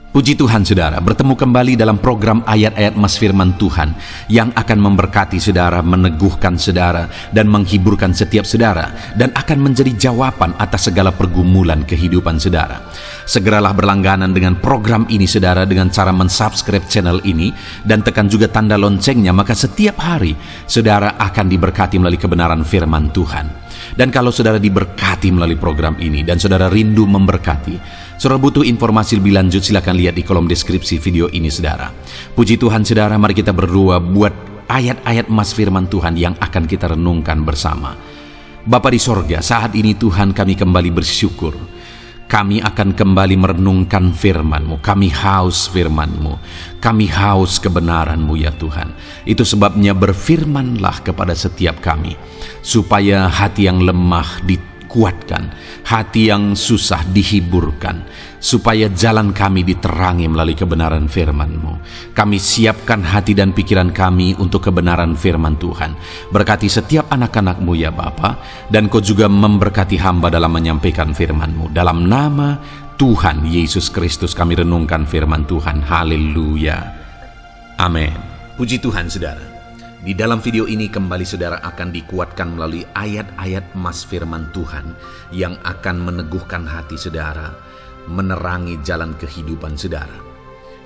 Puji Tuhan saudara, bertemu kembali dalam program ayat-ayat Mas Firman Tuhan yang akan memberkati saudara, meneguhkan saudara, dan menghiburkan setiap saudara, dan akan menjadi jawaban atas segala pergumulan kehidupan saudara. Segeralah berlangganan dengan program ini saudara dengan cara mensubscribe channel ini dan tekan juga tanda loncengnya, maka setiap hari saudara akan diberkati melalui kebenaran firman Tuhan. Dan kalau saudara diberkati melalui program ini dan saudara rindu memberkati, saudara butuh informasi lebih lanjut, silakan lihat di kolom deskripsi video ini saudara. Puji Tuhan saudara, mari kita berdoa buat ayat-ayat Mas Firman Tuhan yang akan kita renungkan bersama. Bapa di sorga, saat ini Tuhan kami kembali bersyukur. Kami akan kembali merenungkan firman-Mu. Kami haus firman-Mu. Kami haus kebenaran-Mu ya Tuhan. Itu sebabnya berfirmanlah kepada setiap kami, supaya hati yang lemah dikuatkan, hati yang susah dihiburkan, supaya jalan kami diterangi melalui kebenaran firman-Mu. Kami siapkan hati dan pikiran kami untuk kebenaran firman Tuhan. Berkati setiap anak-anak-Mu ya Bapa, dan Kau juga memberkati hamba dalam menyampaikan firman-Mu. Dalam nama Tuhan Yesus Kristus kami renungkan firman Tuhan. Haleluya. Amin. Puji Tuhan saudara. Di dalam video ini kembali saudara akan dikuatkan melalui ayat-ayat Mas Firman Tuhan yang akan meneguhkan hati saudara, menerangi jalan kehidupan saudara.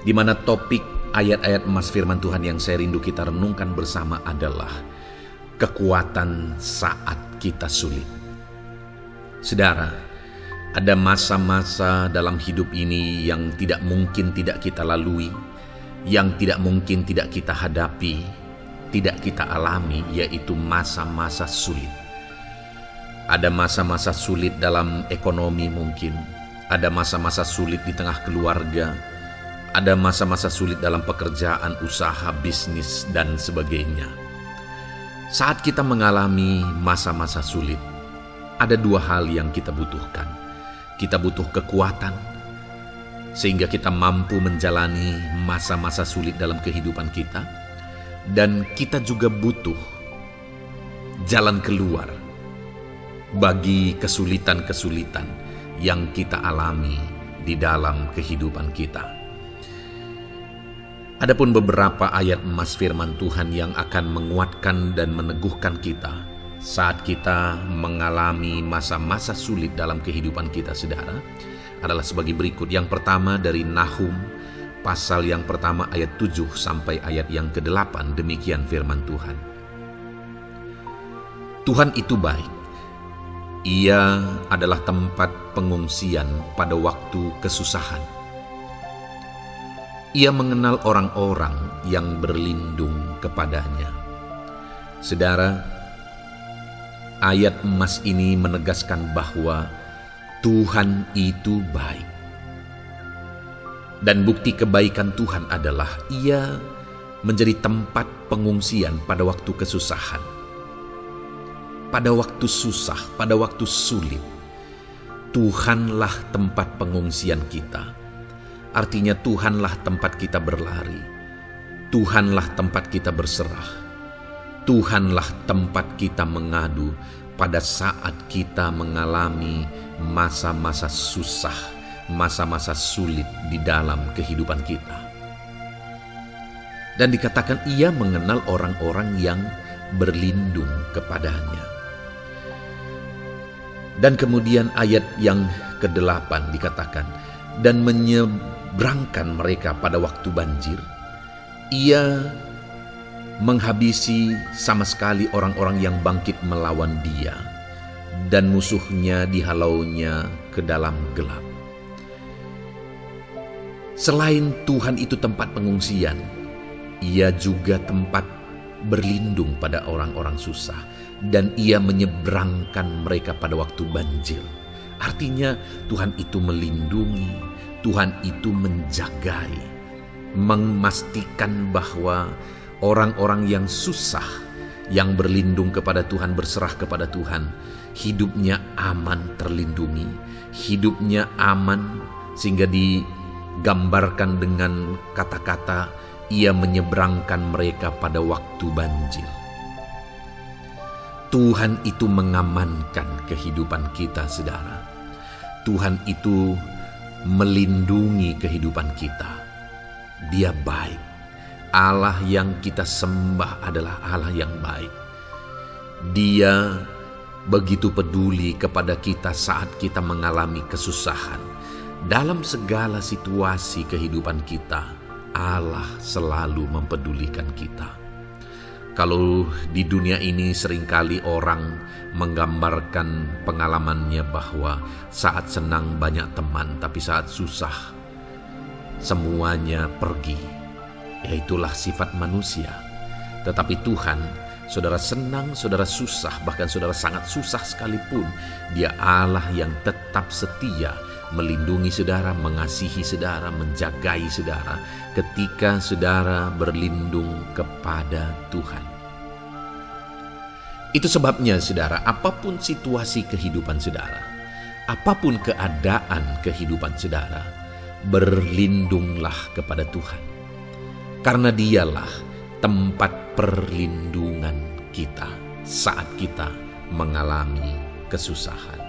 Di mana topik ayat-ayat Mas Firman Tuhan yang saya rindu kita renungkan bersama adalah kekuatan saat kita sulit. Saudara, ada masa-masa dalam hidup ini yang tidak mungkin tidak kita lalui, yang tidak mungkin tidak kita hadapi, tidak kita alami, yaitu masa-masa sulit. Ada masa-masa sulit dalam ekonomi mungkin, ada masa-masa sulit di tengah keluarga, ada masa-masa sulit dalam pekerjaan, usaha, bisnis, dan sebagainya. Saat kita mengalami masa-masa sulit, ada dua hal yang kita butuhkan. Kita butuh kekuatan, sehingga kita mampu menjalani masa-masa sulit dalam kehidupan kita. Dan kita juga butuh jalan keluar bagi kesulitan-kesulitan yang kita alami di dalam kehidupan kita. Adapun beberapa ayat Mas Firman Tuhan yang akan menguatkan dan meneguhkan kita saat kita mengalami masa-masa sulit dalam kehidupan kita saudara adalah sebagai berikut. Yang pertama dari Nahum pasal yang pertama ayat 7 sampai ayat yang ke-8, demikian firman Tuhan. Tuhan itu baik. Ia adalah tempat pengungsian pada waktu kesusahan. Ia mengenal orang-orang yang berlindung kepadanya. Saudara, ayat emas ini menegaskan bahwa Tuhan itu baik. Dan bukti kebaikan Tuhan adalah Ia menjadi tempat pengungsian pada waktu kesusahan. Pada waktu susah, pada waktu sulit, Tuhanlah tempat pengungsian kita. Artinya Tuhanlah tempat kita berlari. Tuhanlah tempat kita berserah. Tuhanlah tempat kita mengadu pada saat kita mengalami masa-masa susah, masa-masa sulit di dalam kehidupan kita. Dan dikatakan Ia mengenal orang-orang yang berlindung kepadanya. Dan kemudian ayat yang ke-8 dikatakan, dan menyeberangkan mereka pada waktu banjir. Ia menghabisi sama sekali orang-orang yang bangkit melawan Dia, dan musuhnya dihalaunya ke dalam gelap. Selain Tuhan itu tempat pengungsian, Ia juga tempat berlindung pada orang-orang susah, dan Ia menyeberangkan mereka pada waktu banjir. Artinya Tuhan itu melindungi, Tuhan itu menjagai, memastikan bahwa orang-orang yang susah, yang berlindung kepada Tuhan, berserah kepada Tuhan, hidupnya aman, terlindungi, hidupnya aman, sehingga digambarkan dengan kata-kata Ia menyeberangkan mereka pada waktu banjir. Tuhan itu mengamankan kehidupan kita, saudara. Tuhan itu melindungi kehidupan kita. Dia baik. Allah yang kita sembah adalah Allah yang baik. Dia begitu peduli kepada kita saat kita mengalami kesusahan. Dalam segala situasi kehidupan kita, Allah selalu mempedulikan kita. Kalau di dunia ini seringkali orang menggambarkan pengalamannya bahwa saat senang banyak teman, tapi saat susah semuanya pergi. Ya, itulah sifat manusia. Tetapi Tuhan, saudara senang, saudara susah, bahkan saudara sangat susah sekalipun, Dia Allah yang tetap setia melindungi saudara, mengasihi saudara, menjagai saudara ketika saudara berlindung kepada Tuhan. Itu sebabnya saudara, apapun situasi kehidupan saudara, apapun keadaan kehidupan saudara, berlindunglah kepada Tuhan. Karena Dialah tempat perlindungan kita saat kita mengalami kesusahan.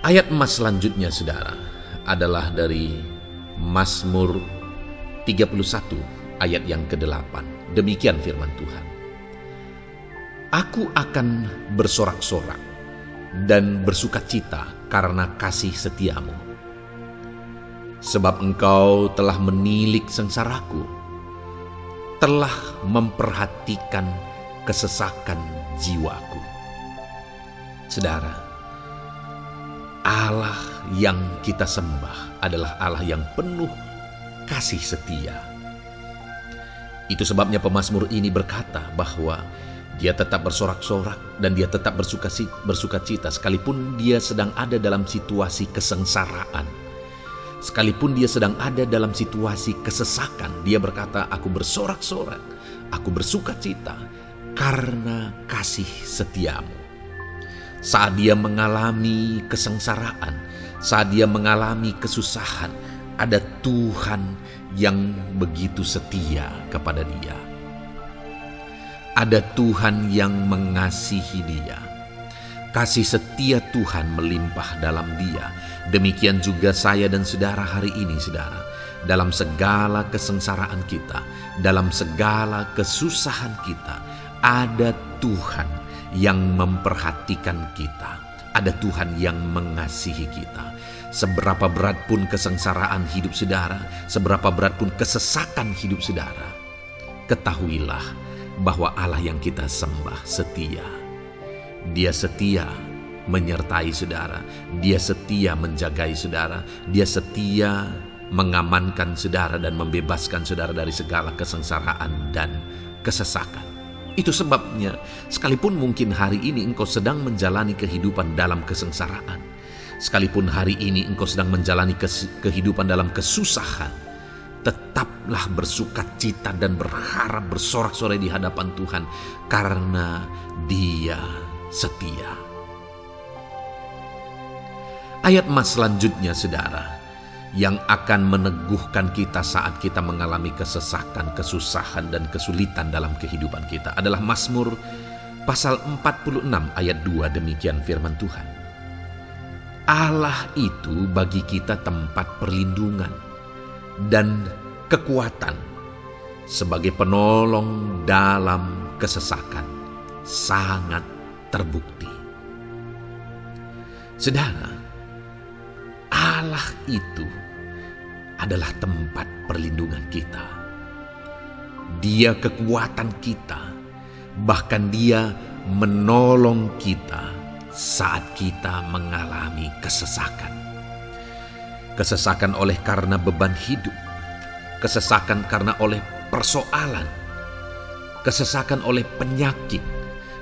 Ayat emas selanjutnya saudara adalah dari Mazmur 31 ayat yang ke-8. Demikian firman Tuhan. Aku akan bersorak-sorak dan bersukacita karena kasih setiamu. Sebab engkau telah menilik sengsaraku, telah memperhatikan kesesakan jiwaku. Saudara, Allah yang kita sembah adalah Allah yang penuh kasih setia. Itu sebabnya pemazmur ini berkata bahwa dia tetap bersorak-sorak dan dia tetap bersukacita sekalipun dia sedang ada dalam situasi kesengsaraan. Sekalipun dia sedang ada dalam situasi kesesakan, dia berkata, aku bersorak-sorak, aku bersukacita karena kasih setiamu. Saat dia mengalami kesengsaraan, saat dia mengalami kesusahan, ada Tuhan yang begitu setia kepada dia. Ada Tuhan yang mengasihi dia. Kasih setia Tuhan melimpah dalam dia. Demikian juga saya dan saudara hari ini, saudara. Dalam segala kesengsaraan kita, dalam segala kesusahan kita, ada Tuhan yang memperhatikan kita. Ada Tuhan yang mengasihi kita. Seberapa berat pun kesengsaraan hidup saudara, seberapa berat pun kesesakan hidup saudara, ketahuilah bahwa Allah yang kita sembah setia. Dia setia menyertai saudara, Dia setia menjagai saudara, Dia setia mengamankan saudara dan membebaskan saudara dari segala kesengsaraan dan kesesakan. Itu sebabnya sekalipun mungkin hari ini engkau sedang menjalani kehidupan dalam kesengsaraan, sekalipun hari ini engkau sedang menjalani kehidupan dalam kesusahan, tetaplah bersukacita dan berharap bersorak-sorai di hadapan Tuhan karena Dia setia. Ayat emas selanjutnya saudara, yang akan meneguhkan kita saat kita mengalami kesesakan, kesusahan dan kesulitan dalam kehidupan kita adalah Mazmur pasal 46 ayat 2. Demikian firman Tuhan. Allah itu bagi kita tempat perlindungan dan kekuatan sebagai penolong dalam kesesakan, sangat terbukti. Saudara, Allah itu adalah tempat perlindungan kita. Dia kekuatan kita, bahkan Dia menolong kita saat kita mengalami kesesakan. Kesesakan oleh karena beban hidup, kesesakan karena oleh persoalan, kesesakan oleh penyakit,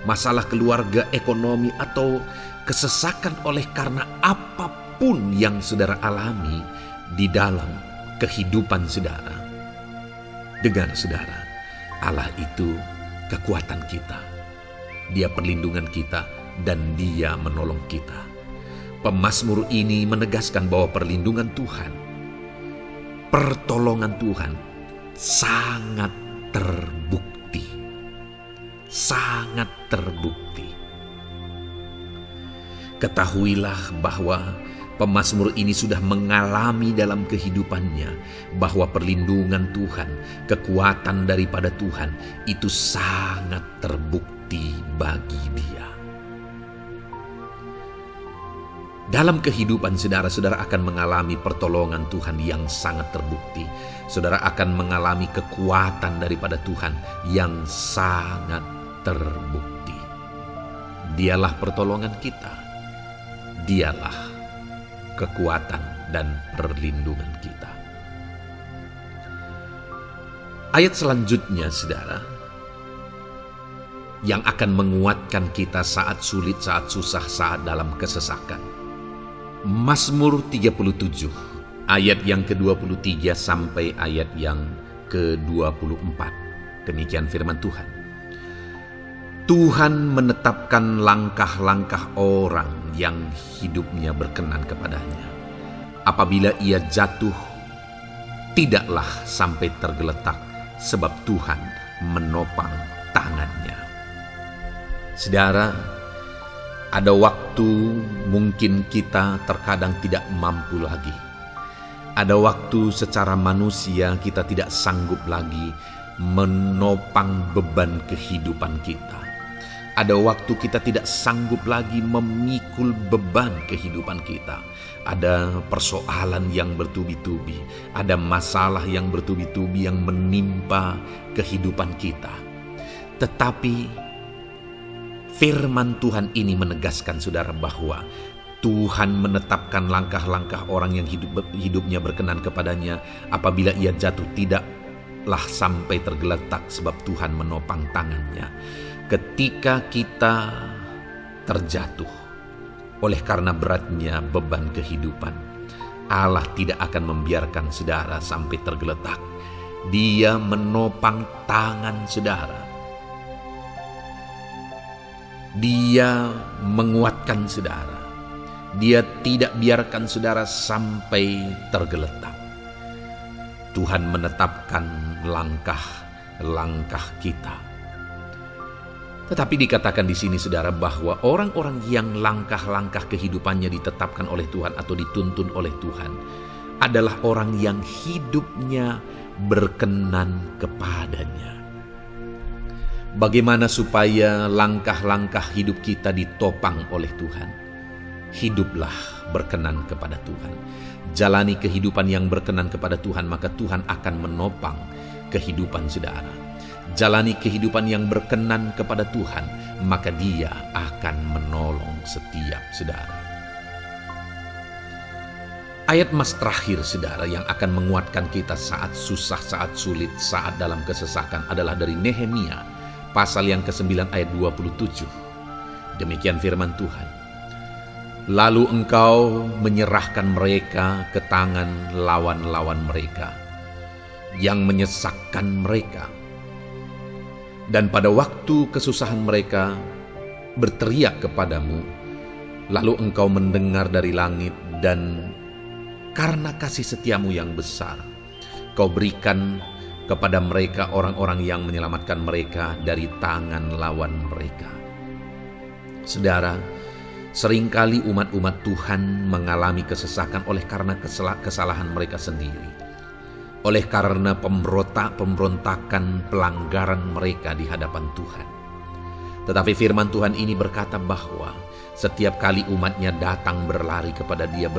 masalah keluarga, ekonomi, atau kesesakan oleh karena apapun yang saudara alami di dalam kehidupan saudara. Dengar saudara, Allah itu kekuatan kita. Dia perlindungan kita dan Dia menolong kita. Pemazmur ini menegaskan bahwa perlindungan Tuhan, pertolongan Tuhan sangat terbukti. Sangat terbukti. Ketahuilah bahwa pemazmur ini sudah mengalami dalam kehidupannya bahwa perlindungan Tuhan, kekuatan daripada Tuhan itu sangat terbukti bagi dia. Dalam kehidupan saudara akan mengalami pertolongan Tuhan yang sangat terbukti. Saudara akan mengalami kekuatan daripada Tuhan yang sangat terbukti. Dialah pertolongan kita. Dialah kekuatan dan perlindungan kita. Ayat selanjutnya, saudara, yang akan menguatkan kita saat sulit, saat susah, saat dalam kesesakan. Mazmur 37, ayat yang ke-23 sampai ayat yang ke-24. Demikian firman Tuhan. Tuhan menetapkan langkah-langkah orang yang hidupnya berkenan kepadanya. Apabila ia jatuh, tidaklah sampai tergeletak, sebab Tuhan menopang tangannya. Saudara, ada waktu mungkin kita terkadang tidak mampu lagi. Ada waktu secara manusia kita tidak sanggup lagi menopang beban kehidupan kita. Ada waktu kita tidak sanggup lagi memikul beban kehidupan kita. Ada persoalan yang bertubi-tubi, ada masalah yang bertubi-tubi yang menimpa kehidupan kita. Tetapi firman Tuhan ini menegaskan saudara bahwa Tuhan menetapkan langkah-langkah orang yang hidupnya berkenan kepadanya. Apabila ia jatuh, tidaklah sampai tergeletak, sebab Tuhan menopang tangannya. Ketika kita terjatuh oleh karena beratnya beban kehidupan, Allah tidak akan membiarkan saudara sampai tergeletak. Dia menopang tangan saudara. Dia menguatkan saudara. Dia tidak biarkan saudara sampai tergeletak. Tuhan menetapkan langkah-langkah kita. Tetapi dikatakan di sini saudara bahwa orang-orang yang langkah-langkah kehidupannya ditetapkan oleh Tuhan atau dituntun oleh Tuhan adalah orang yang hidupnya berkenan kepadanya. Bagaimana supaya langkah-langkah hidup kita ditopang oleh Tuhan? Hiduplah berkenan kepada Tuhan. Jalani kehidupan yang berkenan kepada Tuhan, maka Tuhan akan menopang kehidupan saudara. Jalani kehidupan yang berkenan kepada Tuhan, maka Dia akan menolong setiap saudara. Ayat mas terakhir saudara yang akan menguatkan kita saat susah, saat sulit, saat dalam kesesakan adalah dari Nehemia pasal yang ke-9 ayat 27. Demikian firman Tuhan. Lalu engkau menyerahkan mereka ke tangan lawan-lawan mereka yang menyesakkan mereka. Dan pada waktu kesusahan mereka berteriak kepadamu, lalu engkau mendengar dari langit, dan karena kasih setiamu yang besar, kau berikan kepada mereka orang-orang yang menyelamatkan mereka dari tangan lawan mereka. Saudara, seringkali umat-umat Tuhan mengalami kesesakan oleh karena kesalahan mereka sendiri. Oleh karena pemberontakan, pelanggaran mereka di hadapan Tuhan. Tetapi firman Tuhan ini berkata bahwa setiap kali umatnya datang berlari kepada Dia,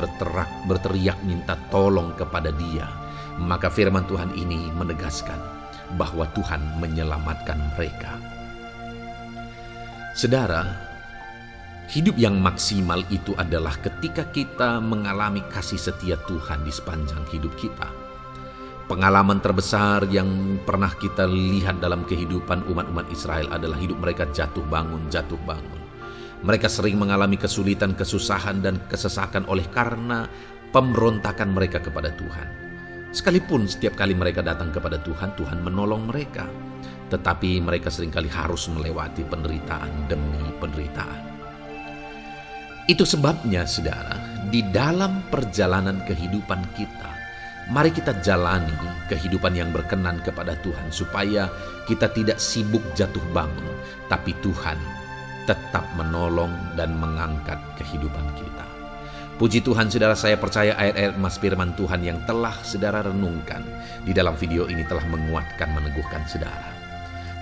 berteriak minta tolong kepada Dia, maka firman Tuhan ini menegaskan bahwa Tuhan menyelamatkan mereka. Saudara, hidup yang maksimal itu adalah ketika kita mengalami kasih setia Tuhan di sepanjang hidup kita. Pengalaman terbesar yang pernah kita lihat dalam kehidupan umat-umat Israel adalah hidup mereka jatuh bangun. Mereka sering mengalami kesulitan, kesusahan, dan kesesakan oleh karena pemberontakan mereka kepada Tuhan. Sekalipun setiap kali mereka datang kepada Tuhan, Tuhan menolong mereka. Tetapi mereka seringkali harus melewati penderitaan demi penderitaan. Itu sebabnya, saudara, di dalam perjalanan kehidupan kita, mari kita jalani kehidupan yang berkenan kepada Tuhan supaya kita tidak sibuk jatuh bangun, tapi Tuhan tetap menolong dan mengangkat kehidupan kita. Puji Tuhan, saudara, saya percaya ayat-ayat emas firman Tuhan yang telah saudara renungkan di dalam video ini telah menguatkan, meneguhkan saudara.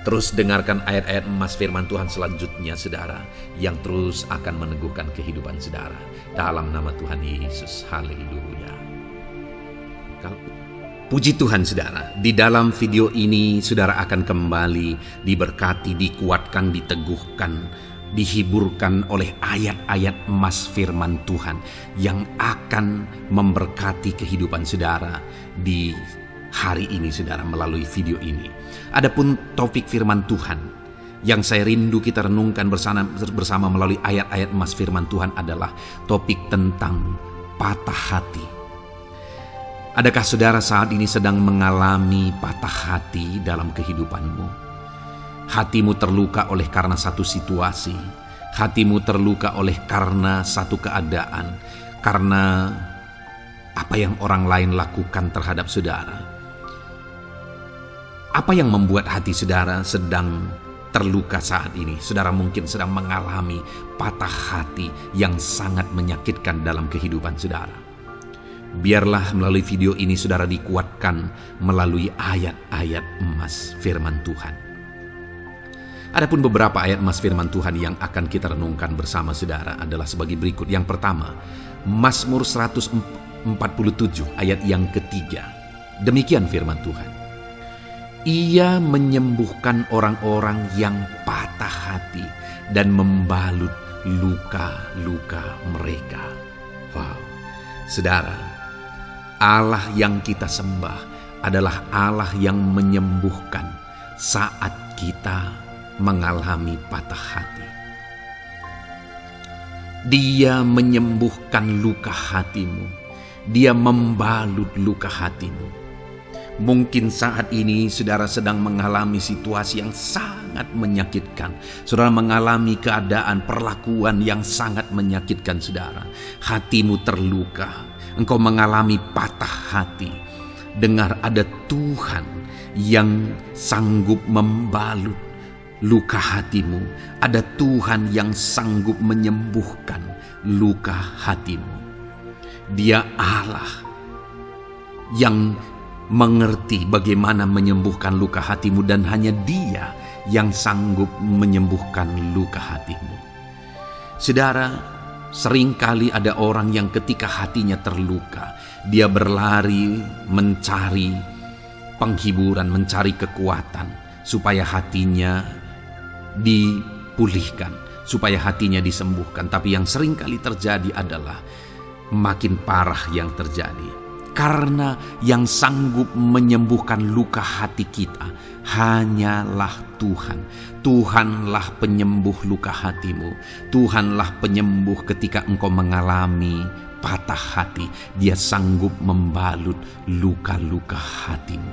Terus dengarkan ayat-ayat emas firman Tuhan selanjutnya, saudara, yang terus akan meneguhkan kehidupan saudara. Dalam nama Tuhan Yesus, haleluya. Puji Tuhan, saudara, di dalam video ini saudara akan kembali diberkati, dikuatkan, diteguhkan, dihiburkan oleh ayat-ayat emas firman Tuhan yang akan memberkati kehidupan saudara di hari ini, saudara, melalui video ini. Adapun topik firman Tuhan yang saya rindu kita renungkan bersama melalui ayat-ayat emas firman Tuhan adalah topik tentang patah hati. Adakah saudara saat ini sedang mengalami patah hati dalam kehidupanmu? Hatimu terluka oleh karena satu situasi, hatimu terluka oleh karena satu keadaan, karena apa yang orang lain lakukan terhadap saudara. Apa yang membuat hati saudara sedang terluka saat ini? Saudara mungkin sedang mengalami patah hati yang sangat menyakitkan dalam kehidupan saudara. Biarlah melalui video ini saudara dikuatkan melalui ayat-ayat emas firman Tuhan. Adapun beberapa ayat emas firman Tuhan yang akan kita renungkan bersama saudara adalah sebagai berikut. Yang pertama, Mazmur 147 ayat yang ketiga. Demikian firman Tuhan. Ia menyembuhkan orang-orang yang patah hati dan membalut luka-luka mereka. Wow, saudara, Allah yang kita sembah adalah Allah yang menyembuhkan saat kita mengalami patah hati. Dia menyembuhkan luka hatimu. Dia membalut luka hatimu. Mungkin saat ini saudara sedang mengalami situasi yang sangat menyakitkan. Saudara mengalami keadaan perlakuan yang sangat menyakitkan saudara. Hatimu terluka. Engkau mengalami patah hati. Dengar, ada Tuhan yang sanggup membalut luka hatimu. Ada Tuhan yang sanggup menyembuhkan luka hatimu. Dia Allah yang mengerti bagaimana menyembuhkan luka hatimu, dan hanya Dia yang sanggup menyembuhkan luka hatimu. Saudara, seringkali ada orang yang ketika hatinya terluka, dia berlari mencari penghiburan, mencari kekuatan supaya hatinya dipulihkan, supaya hatinya disembuhkan. Tapi yang seringkali terjadi adalah makin parah yang terjadi. Karena yang sanggup menyembuhkan luka hati kita hanyalah Tuhan. Tuhanlah penyembuh luka hatimu. Tuhanlah penyembuh ketika engkau mengalami patah hati. Dia sanggup membalut luka-luka hatimu.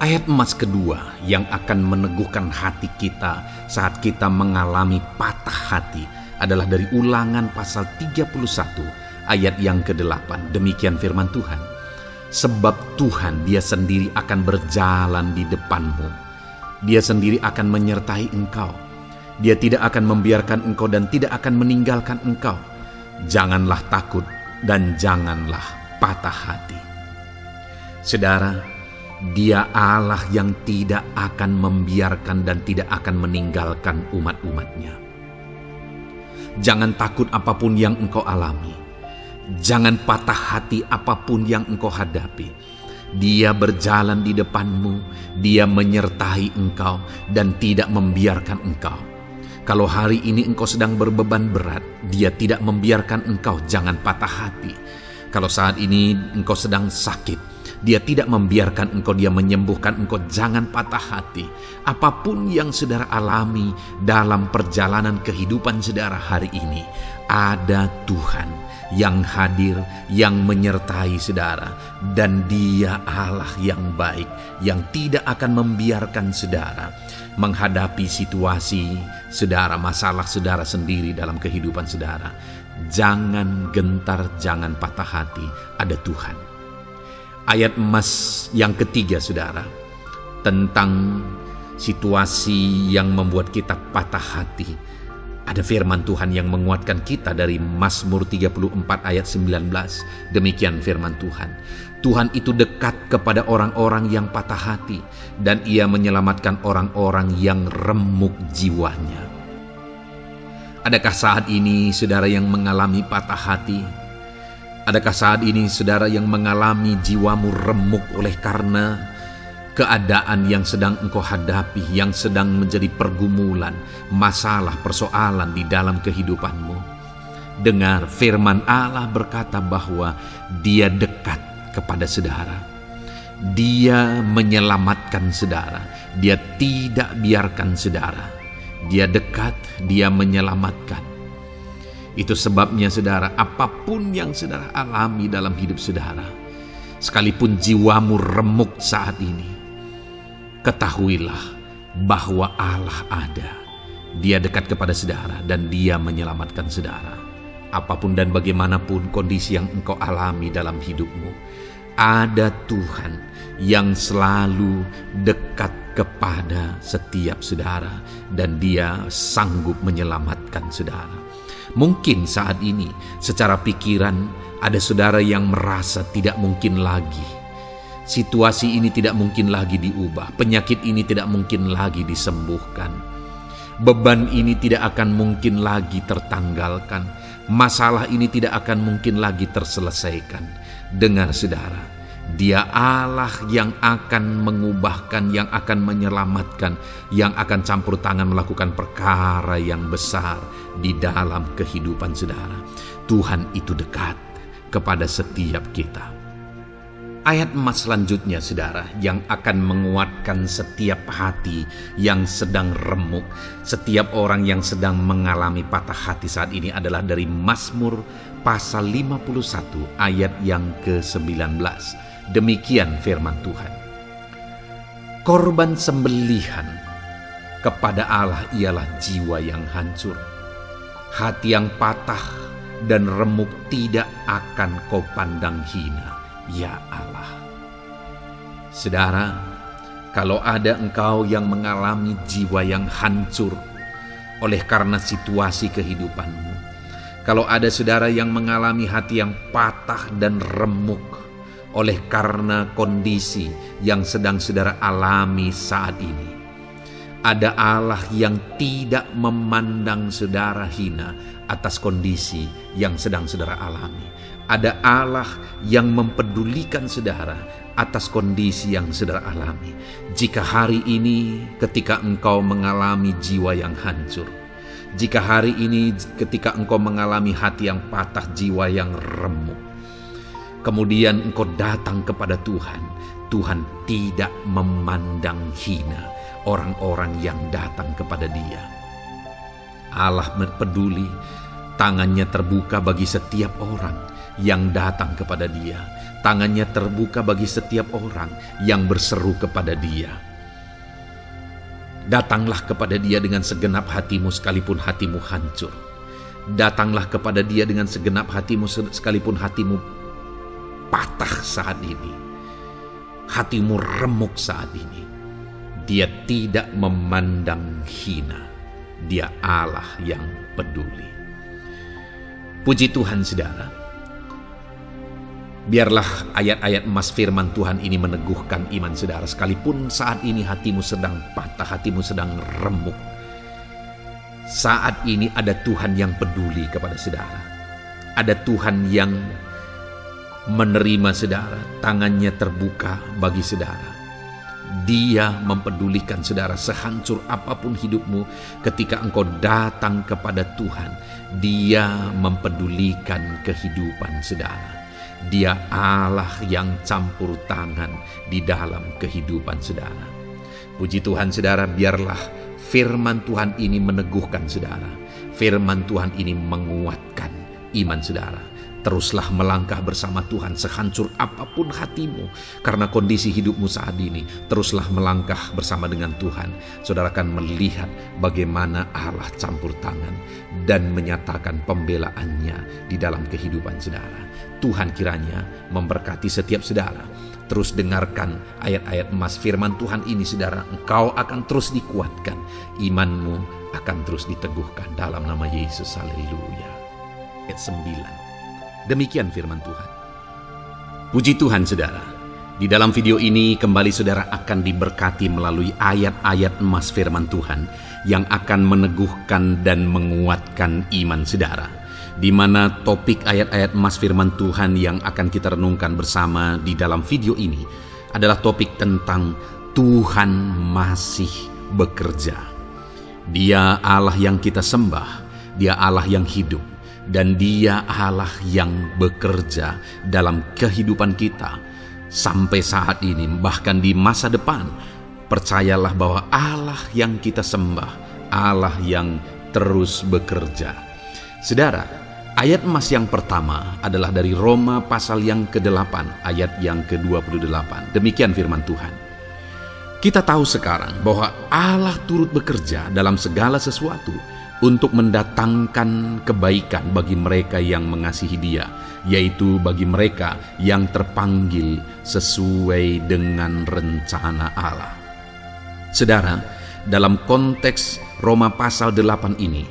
Ayat emas kedua yang akan meneguhkan hati kita saat kita mengalami patah hati adalah dari Ulangan pasal 31 ayat yang ke-8. Demikian firman Tuhan. Sebab Tuhan Dia sendiri akan berjalan di depanmu. Dia sendiri akan menyertai engkau. Dia tidak akan membiarkan engkau dan tidak akan meninggalkan engkau. Janganlah takut dan janganlah patah hati. Saudara, Dia Allah yang tidak akan membiarkan dan tidak akan meninggalkan umat-umatnya. Jangan takut apapun yang engkau alami. Jangan patah hati apapun yang engkau hadapi. Dia berjalan di depanmu. Dia menyertai engkau dan tidak membiarkan engkau. Kalau hari ini engkau sedang berbeban berat, Dia tidak membiarkan engkau. Jangan patah hati. Kalau saat ini engkau sedang sakit, Dia tidak membiarkan engkau. Dia menyembuhkan engkau. Jangan patah hati. Apapun yang saudara alami dalam perjalanan kehidupan saudara hari ini, ada Tuhan yang hadir, yang menyertai saudara, dan Dia Allah yang baik, yang tidak akan membiarkan saudara menghadapi situasi saudara, masalah saudara sendiri dalam kehidupan saudara. Jangan gentar, jangan patah hati, ada Tuhan. Ayat emas yang ketiga saudara, tentang situasi yang membuat kita patah hati Ada firman Tuhan yang menguatkan kita dari Mazmur 34 ayat 19. Demikian firman Tuhan. Tuhan itu dekat kepada orang-orang yang patah hati, dan Ia menyelamatkan orang-orang yang remuk jiwanya. Adakah saat ini saudara yang mengalami patah hati? Adakah saat ini saudara yang mengalami jiwamu remuk oleh karena keadaan yang sedang engkau hadapi, yang sedang menjadi pergumulan, masalah, persoalan di dalam kehidupanmu? Dengar, firman Allah berkata bahwa Dia dekat kepada saudara. Dia menyelamatkan saudara. Dia tidak biarkan saudara. Dia dekat, Dia menyelamatkan. Itu sebabnya saudara, apapun yang saudara alami dalam hidup saudara, sekalipun jiwamu remuk saat ini, ketahuilah bahwa Allah ada. Dia dekat kepada saudara dan Dia menyelamatkan saudara. Apapun dan bagaimanapun kondisi yang engkau alami dalam hidupmu, ada Tuhan yang selalu dekat kepada setiap saudara dan Dia sanggup menyelamatkan saudara. Mungkin saat ini secara pikiran ada saudara yang merasa tidak mungkin lagi. Situasi ini tidak mungkin lagi diubah. Penyakit ini tidak mungkin lagi disembuhkan. Beban ini tidak akan mungkin lagi tertanggalkan. Masalah ini tidak akan mungkin lagi terselesaikan. Dengar saudara, Dia Allah yang akan mengubahkan, yang akan menyelamatkan, yang akan campur tangan melakukan perkara yang besar di dalam kehidupan saudara. Tuhan itu dekat kepada setiap kita. Ayat emas selanjutnya saudara, yang akan menguatkan setiap hati yang sedang remuk, setiap orang yang sedang mengalami patah hati saat ini adalah dari Mazmur pasal 51 ayat yang ke-19. Demikian firman Tuhan. Korban sembelihan kepada Allah ialah jiwa yang hancur. Hati yang patah dan remuk tidak akan kau pandang hina, ya Allah. Saudara, kalau ada engkau yang mengalami jiwa yang hancur oleh karena situasi kehidupanmu, kalau ada saudara yang mengalami hati yang patah dan remuk oleh karena kondisi yang sedang saudara alami saat ini, ada Allah yang tidak memandang saudara hina atas kondisi yang sedang saudara alami. Ada Allah yang mempedulikan saudara atas kondisi yang saudara alami. Jika hari ini ketika engkau mengalami jiwa yang hancur, jika hari ini ketika engkau mengalami hati yang patah, jiwa yang remuk, kemudian engkau datang kepada Tuhan, Tuhan tidak memandang hina orang-orang yang datang kepada Dia. Allah peduli, tangannya terbuka bagi setiap orang yang datang kepada Dia. Tangannya terbuka bagi setiap orang yang berseru kepada Dia. Datanglah kepada Dia dengan segenap hatimu sekalipun hatimu hancur. Datanglah kepada Dia dengan segenap hatimu sekalipun hatimu patah saat ini. Hatimu remuk saat ini. Dia tidak memandang hina. Dia Allah yang peduli. Puji Tuhan saudara. Biarlah ayat-ayat emas firman Tuhan ini meneguhkan iman saudara. Sekalipun saat ini hatimu sedang patah, hatimu sedang remuk, saat ini ada Tuhan yang peduli kepada saudara. Ada Tuhan yang menerima saudara, tangannya terbuka bagi saudara. Dia mempedulikan saudara sehancur apapun hidupmu. Ketika engkau datang kepada Tuhan, Dia mempedulikan kehidupan saudara. Dia Allah yang campur tangan di dalam kehidupan saudara. Puji Tuhan saudara, biarlah firman Tuhan ini meneguhkan saudara. Firman Tuhan ini menguatkan iman saudara. Teruslah melangkah bersama Tuhan sehancur apapun hatimu karena kondisi hidupmu saat ini. Teruslah melangkah bersama dengan Tuhan. Saudara akan melihat bagaimana Allah campur tangan dan menyatakan pembelaannya di dalam kehidupan saudara. Tuhan kiranya memberkati setiap saudara. Terus dengarkan ayat-ayat emas firman Tuhan ini saudara. Engkau akan terus dikuatkan. Imanmu akan terus diteguhkan dalam nama Yesus. Haleluya. Ayat 9. Demikian firman Tuhan. Puji Tuhan saudara. Di dalam video ini kembali saudara akan diberkati melalui ayat-ayat emas firman Tuhan yang akan meneguhkan dan menguatkan iman saudara. Di mana topik ayat-ayat emas firman Tuhan yang akan kita renungkan bersama di dalam video ini adalah topik tentang Tuhan masih bekerja. Dia Allah yang kita sembah, Dia Allah yang hidup, dan Dia Allah yang bekerja dalam kehidupan kita sampai saat ini, bahkan di masa depan. Percayalah bahwa Allah yang kita sembah, Allah yang terus bekerja. Saudara, ayat emas yang pertama adalah dari Roma pasal yang ke-8 ayat yang ke-28. Demikian firman Tuhan. Kita tahu sekarang bahwa Allah turut bekerja dalam segala sesuatu untuk mendatangkan kebaikan bagi mereka yang mengasihi Dia, yaitu bagi mereka yang terpanggil sesuai dengan rencana Allah. Saudara, dalam konteks Roma pasal 8 ini,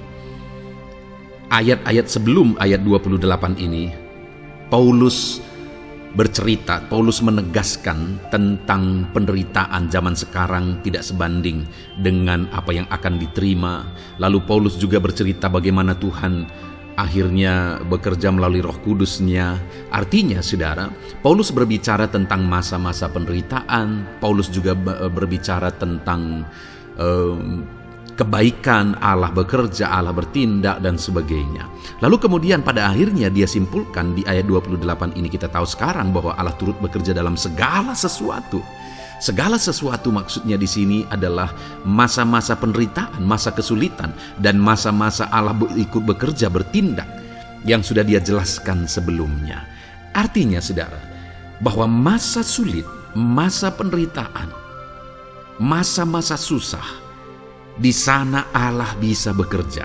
ayat-ayat sebelum ayat 28 ini, Paulus menegaskan tentang penderitaan zaman sekarang tidak sebanding dengan apa yang akan diterima. Lalu Paulus juga bercerita bagaimana Tuhan akhirnya bekerja melalui Roh Kudus-Nya. Artinya saudara, Paulus berbicara tentang masa-masa penderitaan. Paulus juga berbicara tentang kebaikan, Allah bekerja, Allah bertindak, dan sebagainya. Lalu kemudian pada akhirnya dia simpulkan di ayat 28 ini, kita tahu sekarang bahwa Allah turut bekerja dalam segala sesuatu. Segala sesuatu maksudnya di sini adalah masa-masa penderitaan, masa kesulitan, dan masa-masa Allah ikut bekerja, bertindak yang sudah Dia jelaskan sebelumnya. Artinya saudara, bahwa masa sulit, masa penderitaan, masa-masa susah, di sana Allah bisa bekerja.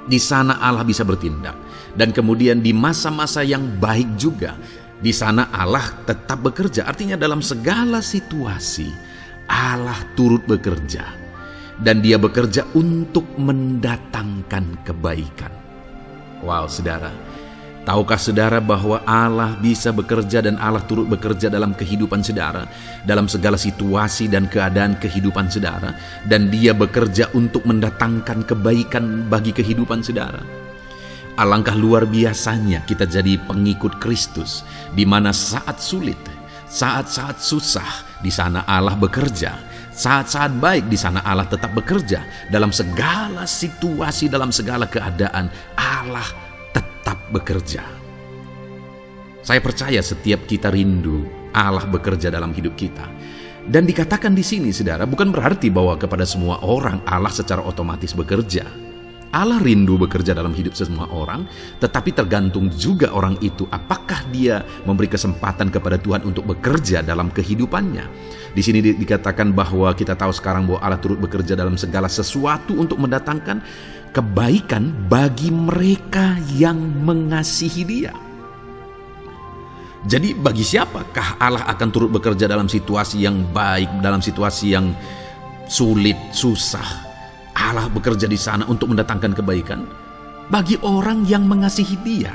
Di sana Allah bisa bertindak. Dan kemudian di masa-masa yang baik juga, di sana Allah tetap bekerja. Artinya dalam segala situasi Allah turut bekerja. Dan Dia bekerja untuk mendatangkan kebaikan. Wow saudara, tahukah saudara bahwa Allah bisa bekerja dan Allah turut bekerja dalam kehidupan saudara, dalam segala situasi dan keadaan kehidupan saudara, dan Dia bekerja untuk mendatangkan kebaikan bagi kehidupan saudara. Alangkah luar biasanya kita jadi pengikut Kristus, di mana saat sulit, saat-saat susah, di sana Allah bekerja. Saat-saat baik, di sana Allah tetap bekerja. Dalam segala situasi, dalam segala keadaan, Allah tetap bekerja. Saya percaya setiap kita rindu Allah bekerja dalam hidup kita. Dan dikatakan di sini saudara, bukan berarti bahwa kepada semua orang Allah secara otomatis bekerja. Allah rindu bekerja dalam hidup semua orang, tetapi tergantung juga orang itu apakah dia memberi kesempatan kepada Tuhan untuk bekerja dalam kehidupannya. Di sini dikatakan bahwa kita tahu sekarang bahwa Allah turut bekerja dalam segala sesuatu untuk mendatangkan kebaikan bagi mereka yang mengasihi Dia. Jadi bagi siapakah Allah akan turut bekerja dalam situasi yang baik, dalam situasi yang sulit, susah? Allah bekerja di sana untuk mendatangkan kebaikan bagi orang yang mengasihi Dia.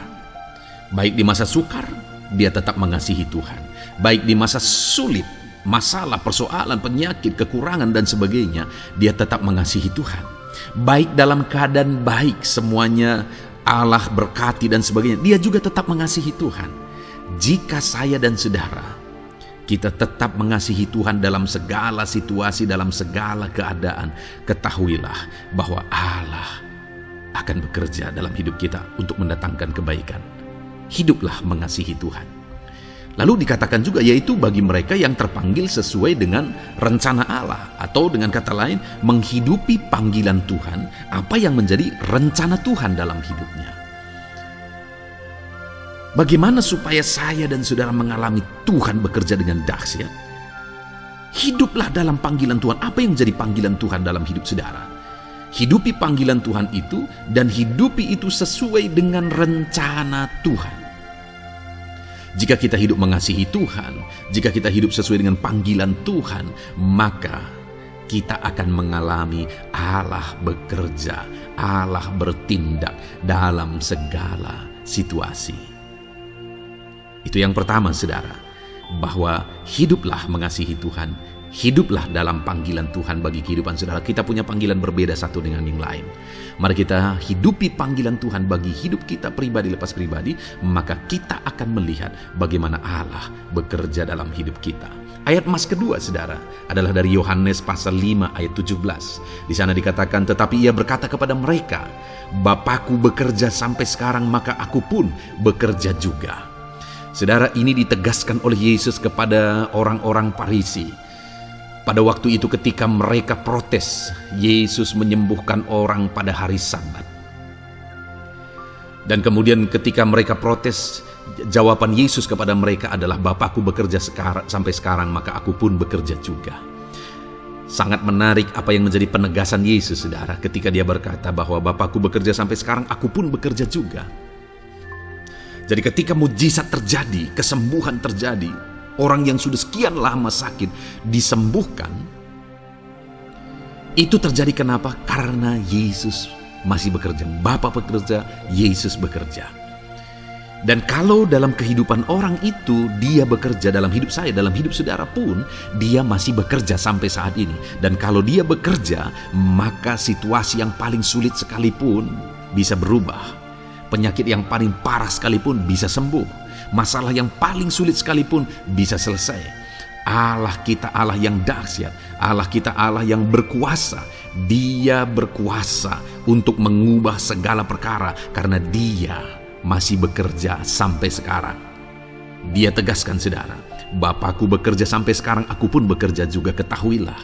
Baik di masa sukar, dia tetap mengasihi Tuhan. Baik di masa sulit, masalah, persoalan, penyakit, kekurangan, dan sebagainya, dia tetap mengasihi Tuhan. Baik dalam keadaan baik, semuanya Allah berkati dan sebagainya, dia juga tetap mengasihi Tuhan. Jika saya dan saudara, kita tetap mengasihi Tuhan dalam segala situasi, dalam segala keadaan, ketahuilah bahwa Allah akan bekerja dalam hidup kita untuk mendatangkan kebaikan. Hiduplah mengasihi Tuhan. Lalu dikatakan juga, yaitu bagi mereka yang terpanggil sesuai dengan rencana Allah, atau dengan kata lain, menghidupi panggilan Tuhan, apa yang menjadi rencana Tuhan dalam hidupnya. Bagaimana supaya saya dan saudara mengalami Tuhan bekerja dengan dahsyat? Hiduplah dalam panggilan Tuhan. Apa yang menjadi panggilan Tuhan dalam hidup saudara? Hidupi panggilan Tuhan itu, dan hidupi itu sesuai dengan rencana Tuhan. Jika kita hidup mengasihi Tuhan, jika kita hidup sesuai dengan panggilan Tuhan, maka kita akan mengalami Allah bekerja, Allah bertindak dalam segala situasi. Itu yang pertama, saudara, bahwa hiduplah mengasihi Tuhan, hiduplah dalam panggilan Tuhan bagi kehidupan saudara. Kita punya panggilan berbeda satu dengan yang lain. Mari kita hidupi panggilan Tuhan bagi hidup kita pribadi lepas pribadi, maka kita akan melihat bagaimana Allah bekerja dalam hidup kita. Ayat emas kedua, saudara, adalah dari Yohanes pasal 5 ayat 17. Di sana dikatakan, tetapi ia berkata kepada mereka, Bapakku bekerja sampai sekarang, maka aku pun bekerja juga. Saudara, ini ditegaskan oleh Yesus kepada orang-orang Farisi. Pada waktu itu ketika mereka protes, Yesus menyembuhkan orang pada hari Sabat. Dan kemudian ketika mereka protes, jawaban Yesus kepada mereka adalah, Bapakku bekerja sampai sekarang, maka aku pun bekerja juga. Sangat menarik apa yang menjadi penegasan Yesus, saudara, ketika dia berkata bahwa Bapakku bekerja sampai sekarang, aku pun bekerja juga. Jadi ketika mujizat terjadi, kesembuhan terjadi, orang yang sudah sekian lama sakit disembuhkan, itu terjadi kenapa? Karena Yesus masih bekerja. Bapa bekerja, Yesus bekerja. Dan kalau dalam kehidupan orang itu dia bekerja, dalam hidup saya, dalam hidup saudara pun, dia masih bekerja sampai saat ini. Dan kalau dia bekerja, maka situasi yang paling sulit sekalipun bisa berubah. Penyakit yang paling parah sekalipun bisa sembuh. Masalah yang paling sulit sekalipun bisa selesai. Allah kita Allah yang dahsyat, Allah kita Allah yang berkuasa. Dia berkuasa untuk mengubah segala perkara karena Dia masih bekerja sampai sekarang. Dia tegaskan, saudara, Bapakku bekerja sampai sekarang, aku pun bekerja juga. Ketahuilah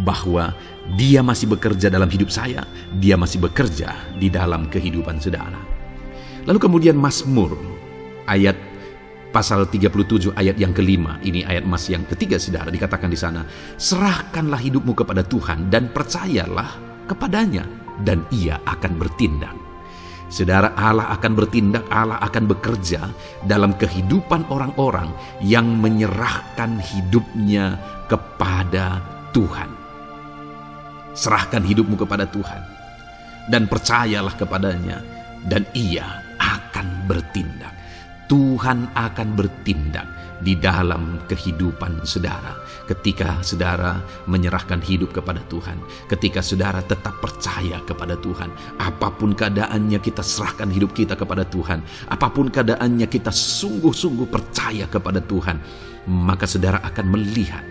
bahwa Dia masih bekerja dalam hidup saya, Dia masih bekerja di dalam kehidupan saudara. Lalu kemudian Mazmur ayat pasal 37 ayat yang kelima, ini ayat emas yang ketiga, saudara, dikatakan di sana, serahkanlah hidupmu kepada Tuhan dan percayalah kepadanya dan Ia akan bertindak. Saudara, Allah akan bertindak, Allah akan bekerja dalam kehidupan orang-orang yang menyerahkan hidupnya kepada Tuhan. Serahkan hidupmu kepada Tuhan dan percayalah kepadanya dan Ia akan bertindak. Tuhan akan bertindak di dalam kehidupan saudara ketika saudara menyerahkan hidup kepada Tuhan, ketika saudara tetap percaya kepada Tuhan. Apapun keadaannya, kita serahkan hidup kita kepada Tuhan. Apapun keadaannya, kita sungguh-sungguh percaya kepada Tuhan, maka saudara akan melihat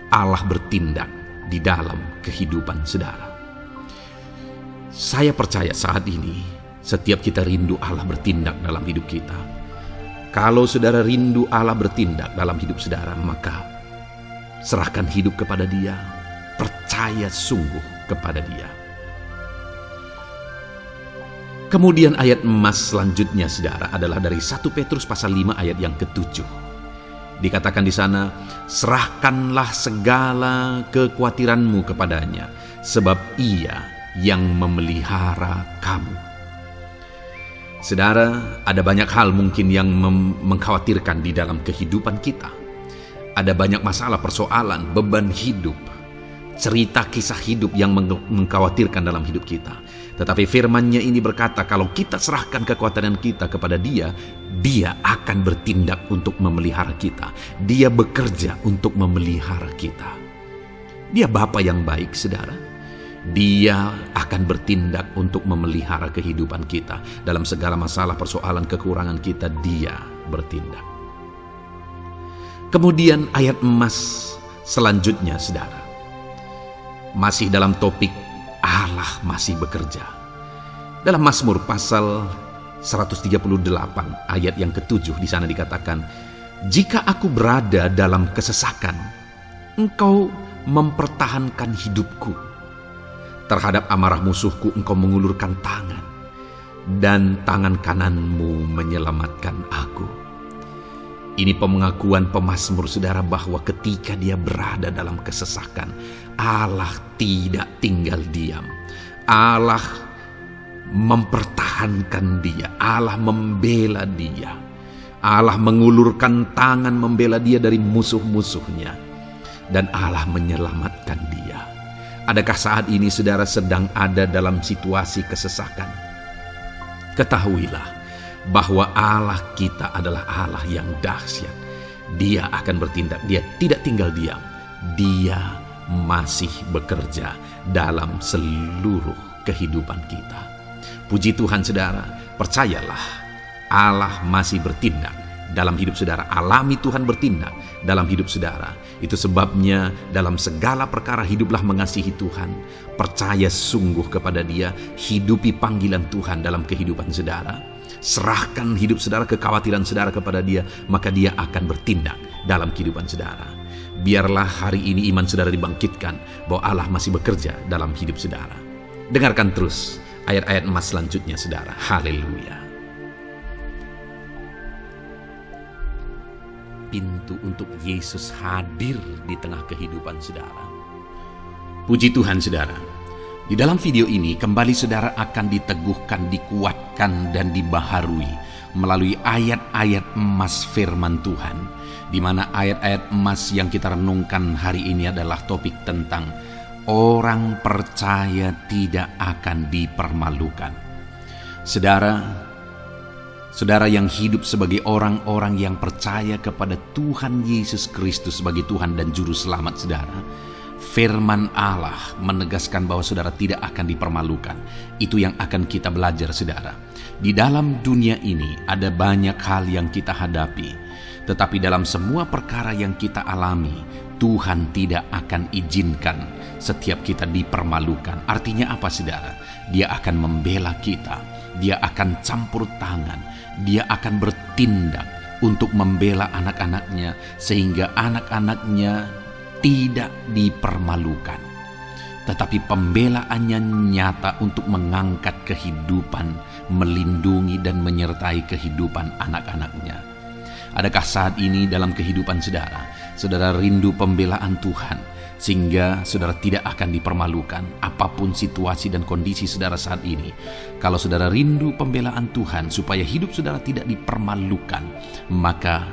Allah bertindak di dalam kehidupan saudara. Saya percaya saat ini setiap kita rindu Allah bertindak dalam hidup kita. Kalau saudara rindu Allah bertindak dalam hidup saudara, maka serahkan hidup kepada Dia, percaya sungguh kepada Dia. Kemudian ayat emas selanjutnya, saudara, adalah dari 1 Petrus pasal 5 ayat yang ke-7. Dikatakan di sana, serahkanlah segala kekhawatiranmu kepadanya, sebab Ia yang memelihara kamu. Saudara, ada banyak hal mungkin yang mengkhawatirkan di dalam kehidupan kita. Ada banyak masalah, persoalan, beban hidup, cerita kisah hidup yang mengkhawatirkan dalam hidup kita. Tetapi firman-Nya ini berkata, kalau kita serahkan kekhawatiran kita kepada Dia, Dia akan bertindak untuk memelihara kita. Dia bekerja untuk memelihara kita. Dia Bapa yang baik, saudara. Dia akan bertindak untuk memelihara kehidupan kita. Dalam segala masalah, persoalan, kekurangan kita, Dia bertindak. Kemudian ayat emas selanjutnya, saudara, masih dalam topik Allah masih bekerja. Dalam Mazmur pasal 138 ayat yang ke-7, di sana dikatakan, jika aku berada dalam kesesakan, Engkau mempertahankan hidupku. Terhadap amarah musuhku Engkau mengulurkan tangan, dan tangan kananmu menyelamatkan aku. Ini pengakuan pemazmur, saudara, bahwa ketika dia berada dalam kesesakan, Allah tidak tinggal diam. Allah mempertahankan dia, Allah membela dia, Allah mengulurkan tangan membela dia dari musuh-musuhnya, dan Allah menyelamatkan dia. Adakah saat ini saudara sedang ada dalam situasi kesesakan? Ketahuilah bahwa Allah kita adalah Allah yang dahsyat. Dia akan bertindak, dia tidak tinggal diam. Dia masih bekerja dalam seluruh kehidupan kita. Puji Tuhan saudara, percayalah Allah masih bertindak dalam hidup saudara. Alami Tuhan bertindak dalam hidup saudara. Itu sebabnya dalam segala perkara hiduplah mengasihi Tuhan. Percaya sungguh kepada Dia. Hidupi panggilan Tuhan dalam kehidupan saudara. Serahkan hidup saudara, kekhawatiran saudara kepada Dia. Maka Dia akan bertindak dalam kehidupan saudara. Biarlah hari ini iman saudara dibangkitkan bahwa Allah masih bekerja dalam hidup saudara. Dengarkan terus ayat-ayat emas selanjutnya saudara. Haleluya. Pintu untuk Yesus hadir di tengah kehidupan saudara. Puji Tuhan saudara. Di dalam video ini kembali saudara akan diteguhkan, dikuatkan dan dibaharui melalui ayat-ayat emas firman Tuhan, di mana ayat-ayat emas yang kita renungkan hari ini adalah topik tentang orang percaya tidak akan dipermalukan. Saudara yang hidup sebagai orang-orang yang percaya kepada Tuhan Yesus Kristus sebagai Tuhan dan Juru Selamat saudara, firman Allah menegaskan bahwa saudara tidak akan dipermalukan. Itu yang akan kita belajar saudara. Di dalam dunia ini ada banyak hal yang kita hadapi, tetapi dalam semua perkara yang kita alami, Tuhan tidak akan izinkan setiap kita dipermalukan. Artinya apa saudara? Dia akan membela kita, Dia akan campur tangan, Dia akan bertindak untuk membela anak-anaknya sehingga anak-anaknya tidak dipermalukan. Tetapi pembelaannya nyata untuk mengangkat kehidupan, melindungi dan menyertai kehidupan anak-anaknya. Adakah saat ini dalam kehidupan saudara, saudara rindu pembelaan Tuhan sehingga saudara tidak akan dipermalukan apapun situasi dan kondisi saudara saat ini? Kalau saudara rindu pembelaan Tuhan supaya hidup saudara tidak dipermalukan, maka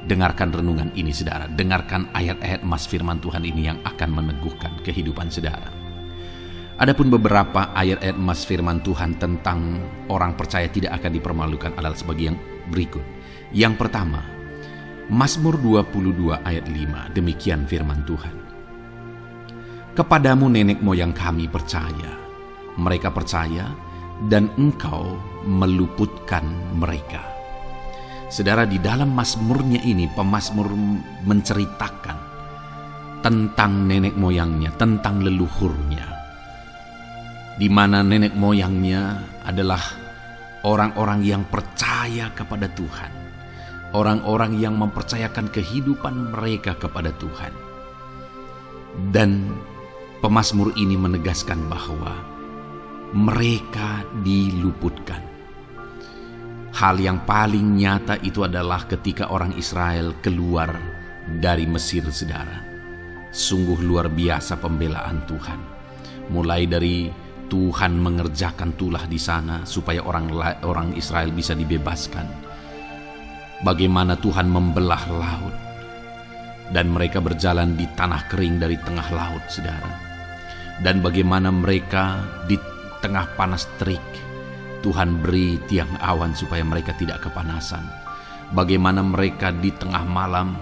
dengarkan renungan ini saudara. Dengarkan ayat-ayat emas firman Tuhan ini yang akan meneguhkan kehidupan saudara. Adapun beberapa ayat-ayat emas firman Tuhan tentang orang percaya tidak akan dipermalukan adalah sebagai yang berikut. Yang pertama, Mazmur 22 ayat 5, demikian firman Tuhan. Kepadamu nenek moyang kami percaya, mereka percaya dan Engkau meluputkan mereka. Saudara, di dalam Mazmurnya ini pemazmur menceritakan tentang nenek moyangnya, tentang leluhurnya, di mana nenek moyangnya adalah orang-orang yang percaya kepada Tuhan, orang-orang yang mempercayakan kehidupan mereka kepada Tuhan. Dan pemazmur ini menegaskan bahwa mereka diluputkan. Hal yang paling nyata itu adalah ketika orang Israel keluar dari Mesir saudara. Sungguh luar biasa pembelaan Tuhan. Mulai dari Tuhan mengerjakan tulah di sana supaya orang Israel bisa dibebaskan. Bagaimana Tuhan membelah laut dan mereka berjalan di tanah kering dari tengah laut saudara. Dan bagaimana mereka di tengah panas terik Tuhan beri tiang awan supaya mereka tidak kepanasan. Bagaimana mereka di tengah malam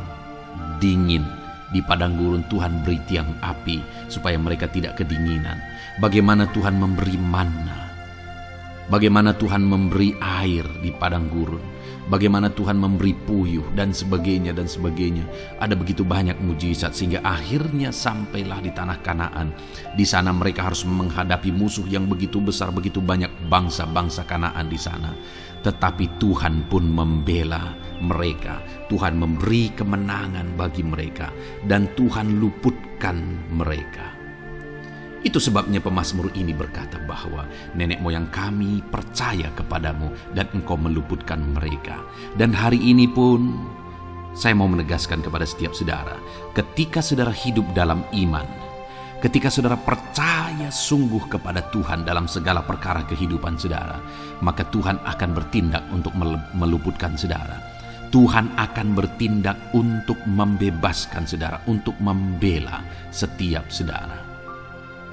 dingin di padang gurun Tuhan beri tiang api supaya mereka tidak kedinginan. Bagaimana Tuhan memberi manna, bagaimana Tuhan memberi air di padang gurun, bagaimana Tuhan memberi puyuh dan sebagainya dan sebagainya. Ada begitu banyak mujizat sehingga akhirnya sampailah di tanah Kanaan. Di sana mereka harus menghadapi musuh yang begitu besar, begitu banyak bangsa-bangsa Kanaan di sana. Tetapi Tuhan pun membela mereka. Tuhan memberi kemenangan bagi mereka dan Tuhan luputkan mereka. Itu sebabnya pemazmur ini berkata bahwa nenek moyang kami percaya kepadamu dan Engkau meluputkan mereka. Dan hari ini pun saya mau menegaskan kepada setiap saudara, ketika saudara hidup dalam iman, ketika saudara percaya sungguh kepada Tuhan dalam segala perkara kehidupan saudara, maka Tuhan akan bertindak untuk meluputkan saudara. Tuhan akan bertindak untuk membebaskan saudara, untuk membela setiap saudara.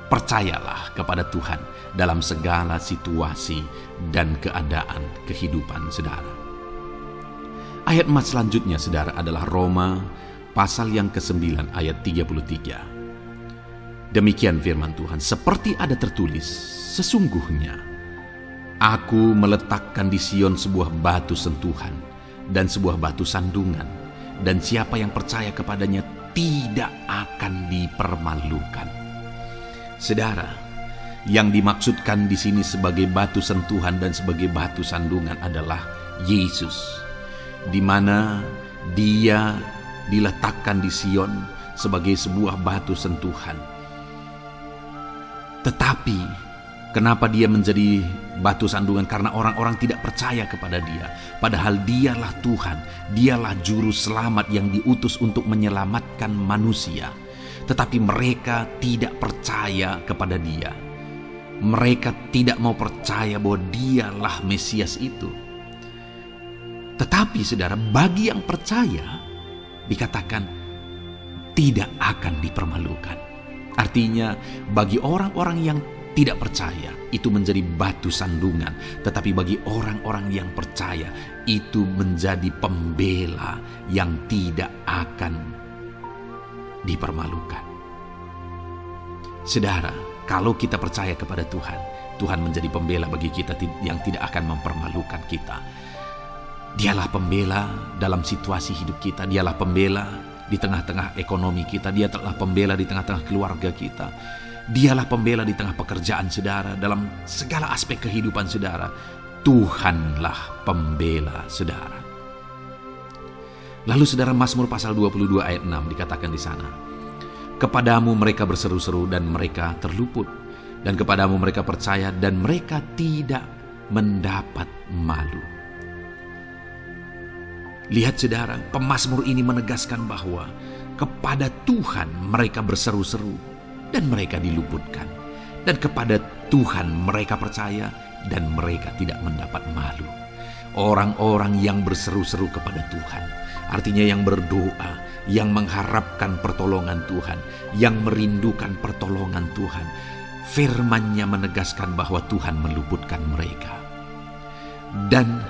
Percayalah kepada Tuhan dalam segala situasi dan keadaan kehidupan saudara. Ayat emas selanjutnya saudara adalah Roma pasal yang ke-9 ayat 33. Demikian firman Tuhan, seperti ada tertulis, sesungguhnya Aku meletakkan di Sion sebuah batu sentuhan dan sebuah batu sandungan, dan siapa yang percaya kepadanya tidak akan dipermalukan. Saudara, yang dimaksudkan di sini sebagai batu sentuhan dan sebagai batu sandungan adalah Yesus, di mana Dia diletakkan di Sion sebagai sebuah batu sentuhan. Tetapi kenapa Dia menjadi batu sandungan? Karena orang-orang tidak percaya kepada Dia. Padahal Dialah Tuhan, Dialah juru selamat yang diutus untuk menyelamatkan manusia. Tetapi mereka tidak percaya kepada Dia. Mereka tidak mau percaya bahwa Dialah Mesias itu. Tetapi saudara, bagi yang percaya dikatakan tidak akan dipermalukan. Artinya bagi orang-orang yang tidak percaya itu menjadi batu sandungan, tetapi bagi orang-orang yang percaya itu menjadi pembela yang tidak akan dipermalukan. Saudara, kalau kita percaya kepada Tuhan, Tuhan menjadi pembela bagi kita yang tidak akan mempermalukan kita. Dialah pembela dalam situasi hidup kita, Dialah pembela di tengah-tengah ekonomi kita, Dialah pembela di tengah-tengah keluarga kita, Dialah pembela di tengah pekerjaan saudara, dalam segala aspek kehidupan saudara. Tuhanlah pembela saudara. Lalu saudara, Mazmur pasal 22 ayat 6 dikatakan di sana, kepadamu mereka berseru-seru dan mereka terluput, dan kepadamu mereka percaya dan mereka tidak mendapat malu. Lihat saudara, pemazmur ini menegaskan bahwa kepada Tuhan mereka berseru-seru dan mereka diluputkan, dan kepada Tuhan mereka percaya dan mereka tidak mendapat malu. Orang-orang yang berseru-seru kepada Tuhan, artinya yang berdoa, yang mengharapkan pertolongan Tuhan, yang merindukan pertolongan Tuhan, firman-Nya menegaskan bahwa Tuhan meluputkan mereka. Dan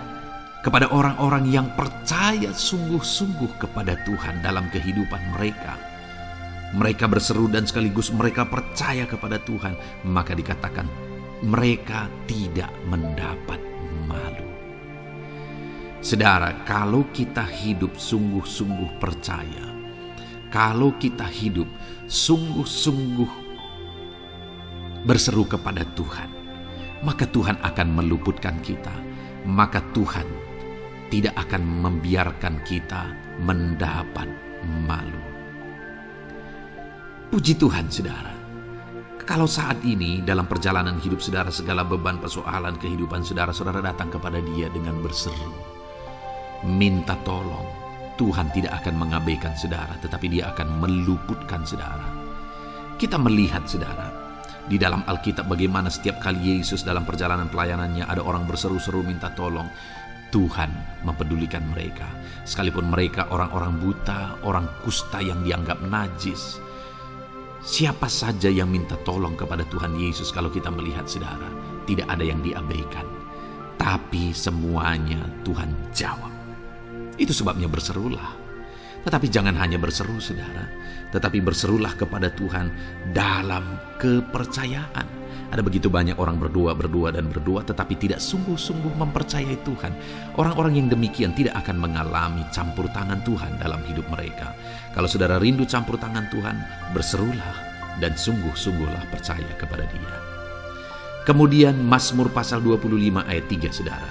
kepada orang-orang yang percaya sungguh-sungguh kepada Tuhan dalam kehidupan mereka, mereka berseru dan sekaligus mereka percaya kepada Tuhan, maka dikatakan mereka tidak mendapat malu. Saudara, kalau kita hidup sungguh-sungguh percaya, kalau kita hidup sungguh-sungguh berseru kepada Tuhan, maka Tuhan akan meluputkan kita, maka Tuhan tidak akan membiarkan kita mendapat malu. Puji Tuhan saudara, kalau saat ini dalam perjalanan hidup saudara, segala beban persoalan kehidupan saudara, saudara datang kepada Dia dengan berseru, minta tolong, Tuhan tidak akan mengabaikan saudara, tetapi Dia akan meluputkan saudara. Kita melihat saudara, di dalam Alkitab bagaimana setiap kali Yesus dalam perjalanan pelayanannya ada orang berseru-seru minta tolong, Tuhan mempedulikan mereka. Sekalipun mereka orang-orang buta, orang kusta yang dianggap najis, siapa saja yang minta tolong kepada Tuhan Yesus, kalau kita melihat saudara, tidak ada yang diabaikan, tapi semuanya Tuhan jawab. Itu sebabnya berserulah. Tetapi jangan hanya berseru saudara, tetapi berserulah kepada Tuhan dalam kepercayaan. Ada begitu banyak orang berdoa tetapi tidak sungguh-sungguh mempercayai Tuhan. Orang-orang yang demikian tidak akan mengalami campur tangan Tuhan dalam hidup mereka. Kalau saudara rindu campur tangan Tuhan, berserulah dan sungguh-sungguhlah percaya kepada Dia. Kemudian Mazmur pasal 25 ayat 3 saudara.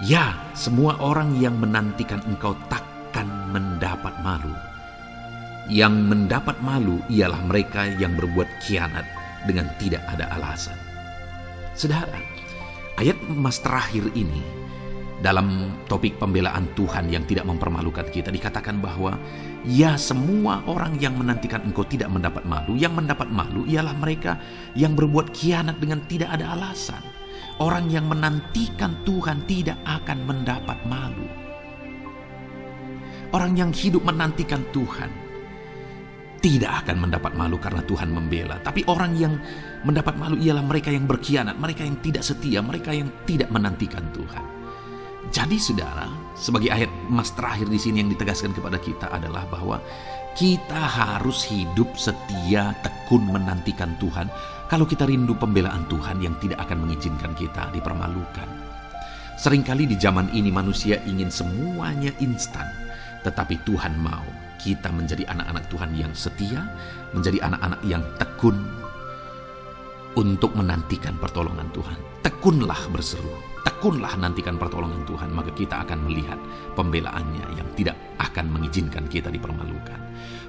Ya, semua orang yang menantikan Engkau takkan mendapat malu. Yang mendapat malu ialah mereka yang berbuat khianat dengan tidak ada alasan. Saudara, ayat emas terakhir ini dalam topik pembelaan Tuhan yang tidak mempermalukan kita, dikatakan bahwa ya, semua orang yang menantikan Engkau tidak mendapat malu. Yang mendapat malu ialah mereka yang berbuat khianat dengan tidak ada alasan. Orang yang menantikan Tuhan tidak akan mendapat malu. Orang yang hidup menantikan Tuhan tidak akan mendapat malu karena Tuhan membela. Tapi orang yang mendapat malu ialah mereka yang berkhianat, mereka yang tidak setia, mereka yang tidak menantikan Tuhan. Jadi saudara, sebagai ayat emas terakhir di sini yang ditegaskan kepada kita adalah bahwa kita harus hidup setia, tekun menantikan Tuhan. Kalau kita rindu pembelaan Tuhan yang tidak akan mengizinkan kita dipermalukan. Seringkali di zaman ini manusia ingin semuanya instan, tetapi Tuhan mau kita menjadi anak-anak Tuhan yang setia, menjadi anak-anak yang tekun untuk menantikan pertolongan Tuhan. Tekunlah berseru, tekunlah nantikan pertolongan Tuhan, maka kita akan melihat pembelaannya yang tidak akan mengizinkan kita dipermalukan.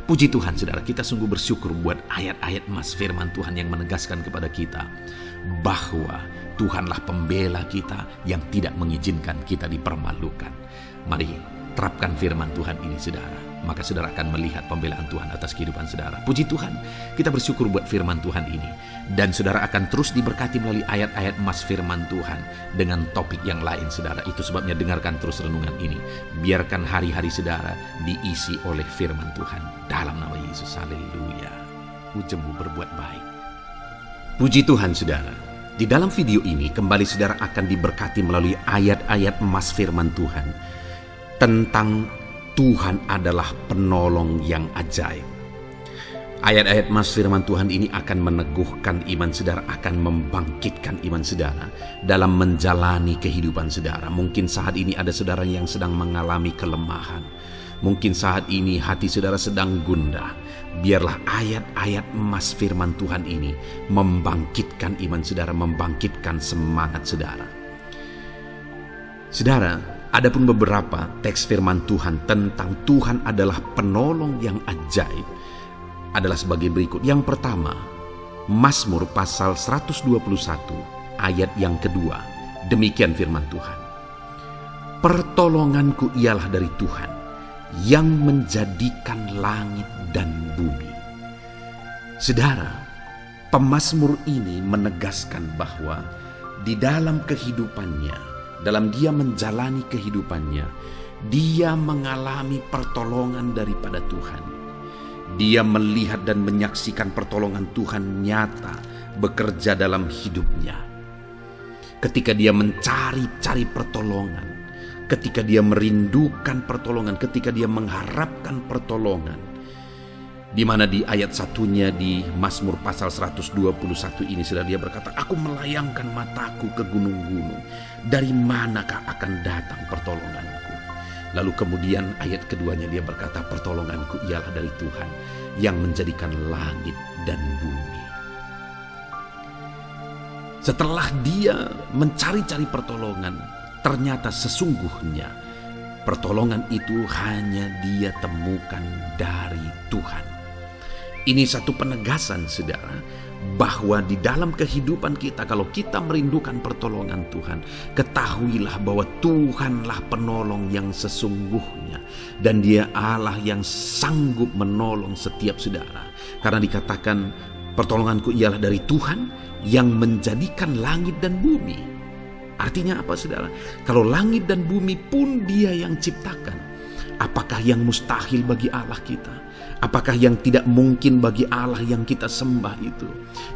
Puji Tuhan saudara, kita sungguh bersyukur buat ayat-ayat emas firman Tuhan yang menegaskan kepada kita bahwa Tuhanlah pembela kita yang tidak mengizinkan kita dipermalukan. Mari terapkan firman Tuhan ini saudara, maka saudara akan melihat pembelaan Tuhan atas kehidupan saudara. Puji Tuhan, kita bersyukur buat firman Tuhan ini. Dan saudara akan terus diberkati melalui ayat-ayat emas firman Tuhan dengan topik yang lain saudara. Itu sebabnya dengarkan terus renungan ini. Biarkan hari-hari saudara diisi oleh firman Tuhan. Dalam nama Yesus, haleluya. Ujungmu berbuat baik. Puji Tuhan saudara. Di dalam video ini kembali saudara akan diberkati melalui ayat-ayat emas firman Tuhan tentang Tuhan adalah penolong yang ajaib. Ayat-ayat emas firman Tuhan ini akan meneguhkan iman saudara, akan membangkitkan iman saudara dalam menjalani kehidupan saudara. Mungkin saat ini ada saudara yang sedang mengalami kelemahan. Mungkin saat ini hati saudara sedang gundah. Biarlah ayat-ayat emas firman Tuhan ini membangkitkan iman saudara, membangkitkan semangat saudara. Saudara, adapun beberapa teks firman Tuhan tentang Tuhan adalah penolong yang ajaib adalah sebagai berikut. Yang pertama, Mazmur pasal 121 ayat yang kedua. Demikian firman Tuhan. Pertolonganku ialah dari Tuhan yang menjadikan langit dan bumi. Saudara, pemazmur ini menegaskan bahwa di dalam kehidupannya, dalam dia menjalani kehidupannya, dia mengalami pertolongan daripada Tuhan. Dia melihat dan menyaksikan pertolongan Tuhan nyata bekerja dalam hidupnya. Ketika dia mencari-cari pertolongan, ketika dia merindukan pertolongan, ketika dia mengharapkan pertolongan, di mana di ayat satunya di Mazmur pasal 121 ini sudah dia berkata, aku melayangkan mataku ke gunung-gunung, dari manakah akan datang pertolonganku? Lalu kemudian ayat keduanya dia berkata, pertolonganku ialah dari Tuhan yang menjadikan langit dan bumi. Setelah dia mencari-cari pertolongan, ternyata sesungguhnya pertolongan itu hanya dia temukan dari Tuhan. Ini satu penegasan saudara, bahwa di dalam kehidupan kita, kalau kita merindukan pertolongan Tuhan, ketahuilah bahwa Tuhanlah penolong yang sesungguhnya, dan dia Allah yang sanggup menolong setiap saudara. Karena dikatakan pertolonganku ialah dari Tuhan yang menjadikan langit dan bumi. Artinya apa saudara? Kalau langit dan bumi pun dia yang ciptakan, apakah yang mustahil bagi Allah kita? Apakah yang tidak mungkin bagi Allah yang kita sembah itu?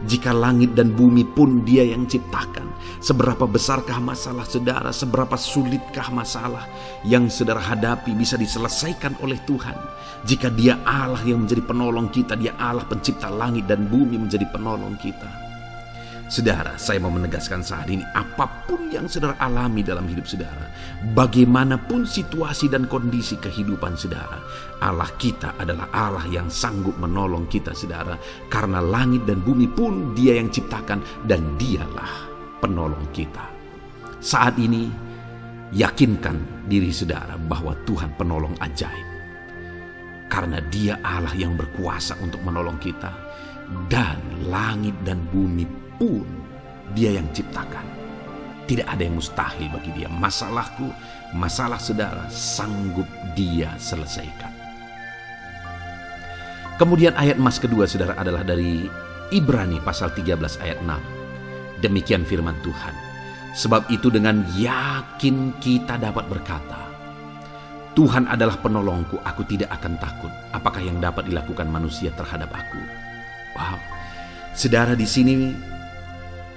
Jika langit dan bumi pun dia yang ciptakan, seberapa besarkah masalah saudara, seberapa sulitkah masalah yang saudara hadapi bisa diselesaikan oleh Tuhan? Jika dia Allah yang menjadi penolong kita, dia Allah pencipta langit dan bumi menjadi penolong kita. Saudara, saya mau menegaskan saat ini, apapun yang saudara alami dalam hidup saudara, bagaimanapun situasi dan kondisi kehidupan saudara, Allah kita adalah Allah yang sanggup menolong kita saudara, karena langit dan bumi pun dia yang ciptakan dan dialah penolong kita. Saat ini, yakinkan diri saudara bahwa Tuhan penolong ajaib, karena dia Allah yang berkuasa untuk menolong kita, dan langit dan bumi pun dia yang ciptakan. Tidak ada yang mustahil bagi dia. Masalahku, masalah saudara, sanggup dia selesaikan. Kemudian ayat emas kedua saudara adalah dari Ibrani pasal 13 ayat 6. Demikian firman Tuhan. Sebab itu dengan yakin kita dapat berkata, Tuhan adalah penolongku, aku tidak akan takut. Apakah yang dapat dilakukan manusia terhadap aku? Wow. Saudara, di sini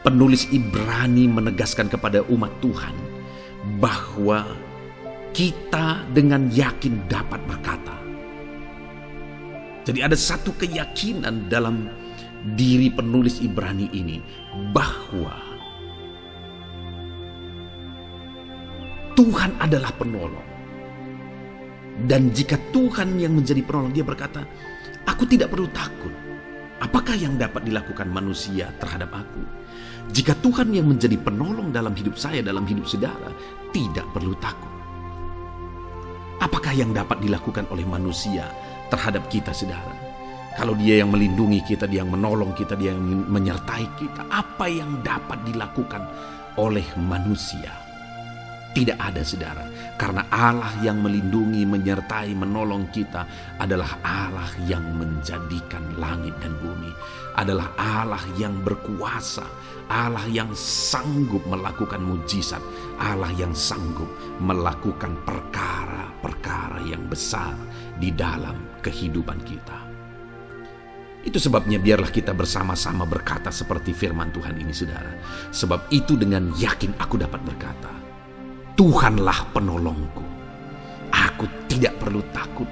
penulis Ibrani menegaskan kepada umat Tuhan bahwa kita dengan yakin dapat berkata. Jadi ada satu keyakinan dalam diri penulis Ibrani ini bahwa Tuhan adalah penolong. Dan jika Tuhan yang menjadi penolong, dia berkata, aku tidak perlu takut. Apakah yang dapat dilakukan manusia terhadap aku? Jika Tuhan yang menjadi penolong dalam hidup saya, dalam hidup saudara, tidak perlu takut. Apakah yang dapat dilakukan oleh manusia terhadap kita, saudara? Kalau dia yang melindungi kita, dia yang menolong kita, dia yang menyertai kita, apa yang dapat dilakukan oleh manusia? Tidak ada, saudara. Karena Allah yang melindungi, menyertai, menolong kita adalah Allah yang menjadikan langit dan bumi. Adalah Allah yang berkuasa, Allah yang sanggup melakukan mujizat, Allah yang sanggup melakukan perkara-perkara yang besar di dalam kehidupan kita. Itu sebabnya biarlah kita bersama-sama berkata seperti firman Tuhan ini, saudara. Sebab itu dengan yakin aku dapat berkata, Tuhanlah penolongku. Aku tidak perlu takut.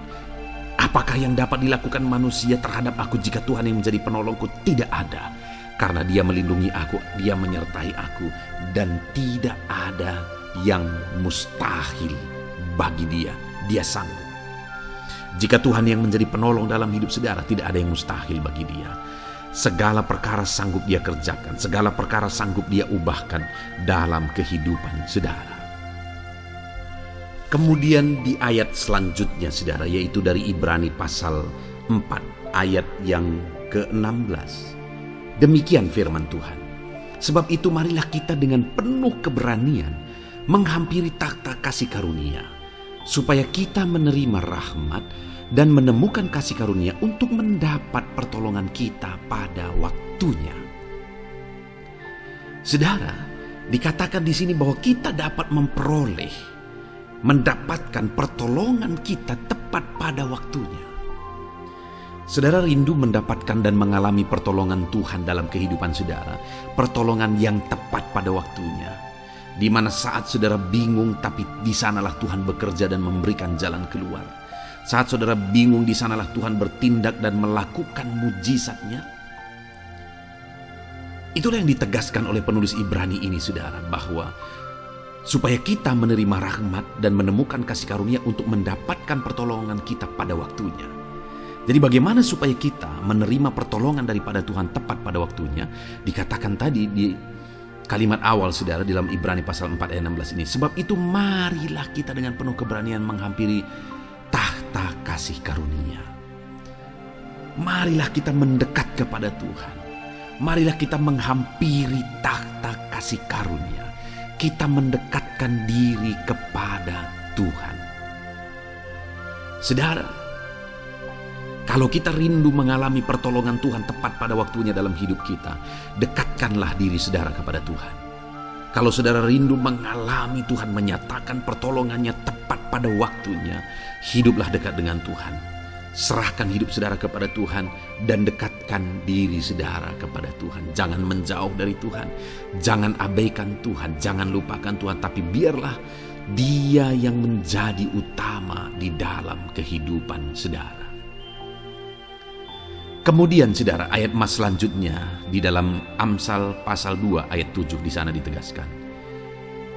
Apakah yang dapat dilakukan manusia terhadap aku jika Tuhan yang menjadi penolongku? Tidak ada. Karena dia melindungi aku, dia menyertai aku. Dan tidak ada yang mustahil bagi dia. Dia sanggup. Jika Tuhan yang menjadi penolong dalam hidup saudara, tidak ada yang mustahil bagi dia. Segala perkara sanggup dia kerjakan. Segala perkara sanggup dia ubahkan dalam kehidupan saudara. Kemudian di ayat selanjutnya, saudara, yaitu dari Ibrani pasal 4 ayat yang ke-16. Demikian firman Tuhan. Sebab itu marilah kita dengan penuh keberanian menghampiri takhta kasih karunia, supaya kita menerima rahmat dan menemukan kasih karunia untuk mendapat pertolongan kita pada waktunya. Saudara, dikatakan di sini bahwa kita dapat mendapatkan pertolongan kita tepat pada waktunya. Saudara rindu mendapatkan dan mengalami pertolongan Tuhan dalam kehidupan saudara, pertolongan yang tepat pada waktunya, di mana saat saudara bingung, tapi di sanalah Tuhan bekerja dan memberikan jalan keluar. Saat saudara bingung, di sanalah Tuhan bertindak dan melakukan mujizatnya. Itulah yang ditegaskan oleh penulis Ibrani ini, saudara, bahwa supaya kita menerima rahmat dan menemukan kasih karunia untuk mendapatkan pertolongan kita pada waktunya. Jadi bagaimana supaya kita menerima pertolongan daripada Tuhan tepat pada waktunya? Dikatakan tadi di kalimat awal, saudara, dalam Ibrani pasal 4 ayat 16 ini. Sebab itu marilah kita dengan penuh keberanian menghampiri takhta kasih karunia. Marilah kita mendekat kepada Tuhan. Marilah kita menghampiri takhta kasih karunia. Kita mendekatkan diri kepada Tuhan. Saudara, kalau kita rindu mengalami pertolongan Tuhan tepat pada waktunya dalam hidup kita, dekatkanlah diri saudara kepada Tuhan. Kalau saudara rindu mengalami Tuhan menyatakan pertolongannya tepat pada waktunya, hiduplah dekat dengan Tuhan. Serahkan hidup saudara kepada Tuhan dan dekatkan diri saudara kepada Tuhan. Jangan menjauh dari Tuhan. Jangan abaikan Tuhan. Jangan lupakan Tuhan. Tapi biarlah Dia yang menjadi utama di dalam kehidupan saudara. Kemudian saudara, ayat mas selanjutnya di dalam Amsal pasal 2 ayat 7 di sana ditegaskan.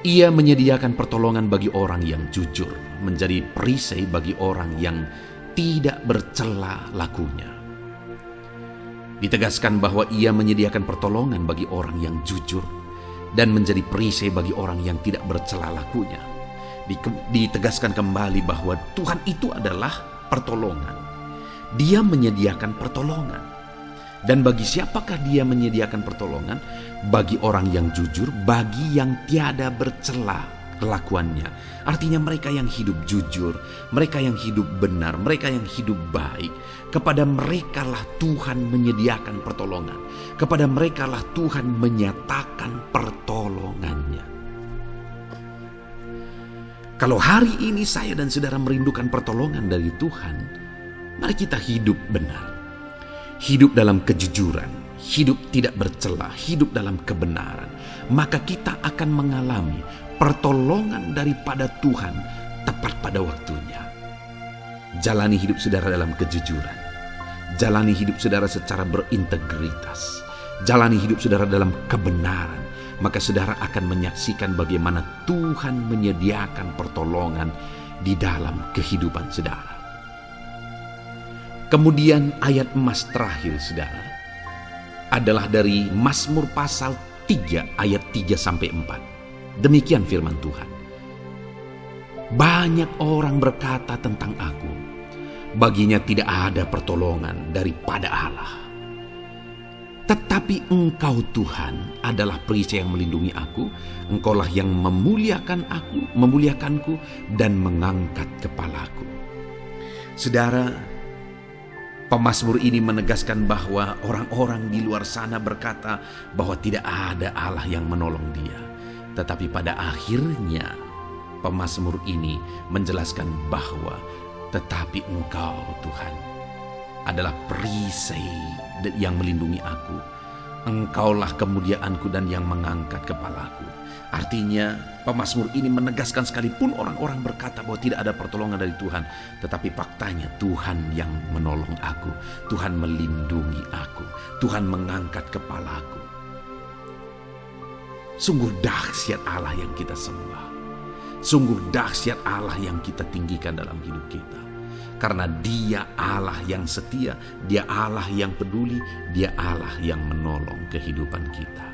Ia menyediakan pertolongan bagi orang yang jujur, menjadi perisai bagi orang yang tidak bercela lakunya. Ditegaskan bahwa ia menyediakan pertolongan bagi orang yang jujur dan menjadi perisai bagi orang yang tidak bercela lakunya. Ditegaskan kembali bahwa Tuhan itu adalah pertolongan. Dia menyediakan pertolongan. Dan bagi siapakah dia menyediakan pertolongan? Bagi orang yang jujur, bagi yang tiada bercela kelakuannya. Artinya mereka yang hidup jujur, mereka yang hidup benar, mereka yang hidup baik. Kepada merekalah Tuhan menyediakan pertolongan. Kepada merekalah Tuhan menyatakan pertolongannya. Kalau hari ini saya dan saudara merindukan pertolongan dari Tuhan, mari kita hidup benar. Hidup dalam kejujuran, hidup tidak bercela, hidup dalam kebenaran. Maka kita akan mengalami pertolongan daripada Tuhan tepat pada waktunya. Jalani hidup saudara dalam kejujuran. Jalani hidup saudara secara berintegritas. Jalani hidup saudara dalam kebenaran. Maka saudara akan menyaksikan bagaimana Tuhan menyediakan pertolongan di dalam kehidupan saudara. Kemudian ayat emas terakhir saudara adalah dari Mazmur pasal 3 ayat 3-4. Demikian firman Tuhan. Banyak orang berkata tentang aku, baginya tidak ada pertolongan daripada Allah. Tetapi Engkau Tuhan adalah perisai yang melindungi aku. Engkaulah yang memuliakanku dan mengangkat kepalaku. Saudara, pemazmur ini menegaskan bahwa orang-orang di luar sana berkata bahwa tidak ada Allah yang menolong dia. Tetapi pada akhirnya pemazmur ini menjelaskan bahwa tetapi Engkau Tuhan adalah perisai yang melindungi aku. Engkaulah kemuliaanku dan yang mengangkat kepalaku. Artinya pemazmur ini menegaskan sekalipun orang-orang berkata bahwa tidak ada pertolongan dari Tuhan, tetapi faktanya Tuhan yang menolong aku, Tuhan melindungi aku, Tuhan mengangkat kepalaku. Sungguh dahsyat Allah yang kita sembah. Sungguh dahsyat Allah yang kita tinggikan dalam hidup kita. Karena Dia Allah yang setia, Dia Allah yang peduli, Dia Allah yang menolong kehidupan kita.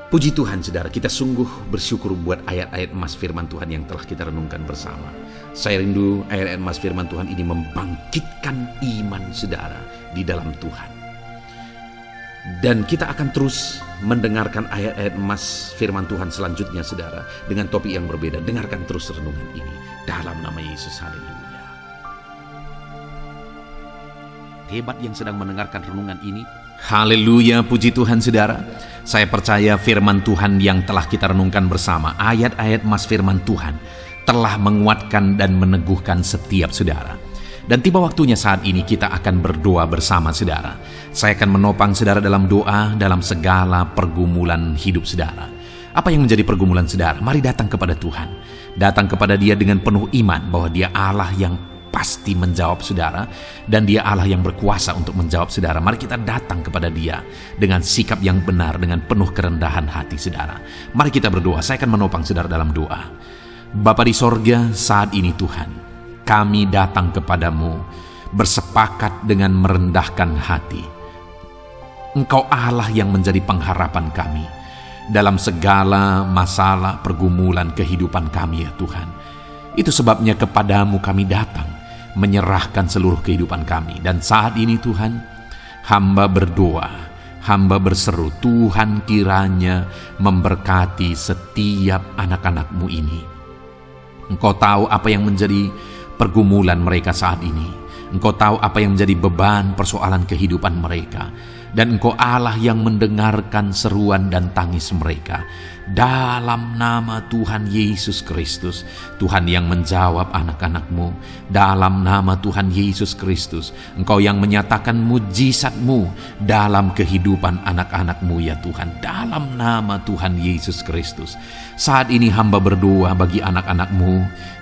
Puji Tuhan saudara, kita sungguh bersyukur buat ayat-ayat emas firman Tuhan yang telah kita renungkan bersama. Saya rindu ayat-ayat emas firman Tuhan ini membangkitkan iman saudara di dalam Tuhan. Dan kita akan terus mendengarkan ayat-ayat emas firman Tuhan selanjutnya saudara, dengan topik yang berbeda. Dengarkan terus renungan ini dalam nama Yesus. Haleluya. Hebat yang sedang mendengarkan renungan ini. Haleluya, puji Tuhan saudara. Saya percaya firman Tuhan yang telah kita renungkan bersama, ayat-ayat emas firman Tuhan telah menguatkan dan meneguhkan setiap saudara. Dan tiba waktunya saat ini kita akan berdoa bersama saudara. Saya akan menopang saudara dalam doa dalam segala pergumulan hidup saudara. Apa yang menjadi pergumulan saudara? Mari datang kepada Tuhan. Datang kepada Dia dengan penuh iman bahwa Dia Allah yang pasti menjawab saudara, dan Dia Allah yang berkuasa untuk menjawab saudara. Mari kita datang kepada Dia dengan sikap yang benar, dengan penuh kerendahan hati saudara. Mari kita berdoa. Saya akan menopang saudara dalam doa. Bapa di sorga, saat ini Tuhan, kami datang kepadamu bersepakat dengan merendahkan hati. Engkau Allah yang menjadi pengharapan kami dalam segala masalah pergumulan kehidupan kami ya Tuhan. Itu sebabnya kepadamu kami datang menyerahkan seluruh kehidupan kami. Dan saat ini Tuhan, hamba berdoa, hamba berseru, Tuhan kiranya memberkati setiap anak-anak-Mu ini. Engkau tahu apa yang menjadi pergumulan mereka saat ini. Engkau tahu apa yang menjadi beban persoalan kehidupan mereka. Dan Engkau Allah yang mendengarkan seruan dan tangis mereka. Dalam nama Tuhan Yesus Kristus, Tuhan yang menjawab anak-anak-Mu. Dalam nama Tuhan Yesus Kristus, Engkau yang menyatakan mujizat-Mu dalam kehidupan anak-anak-Mu ya Tuhan. Dalam nama Tuhan Yesus Kristus, saat ini hamba berdoa bagi anak-anak-Mu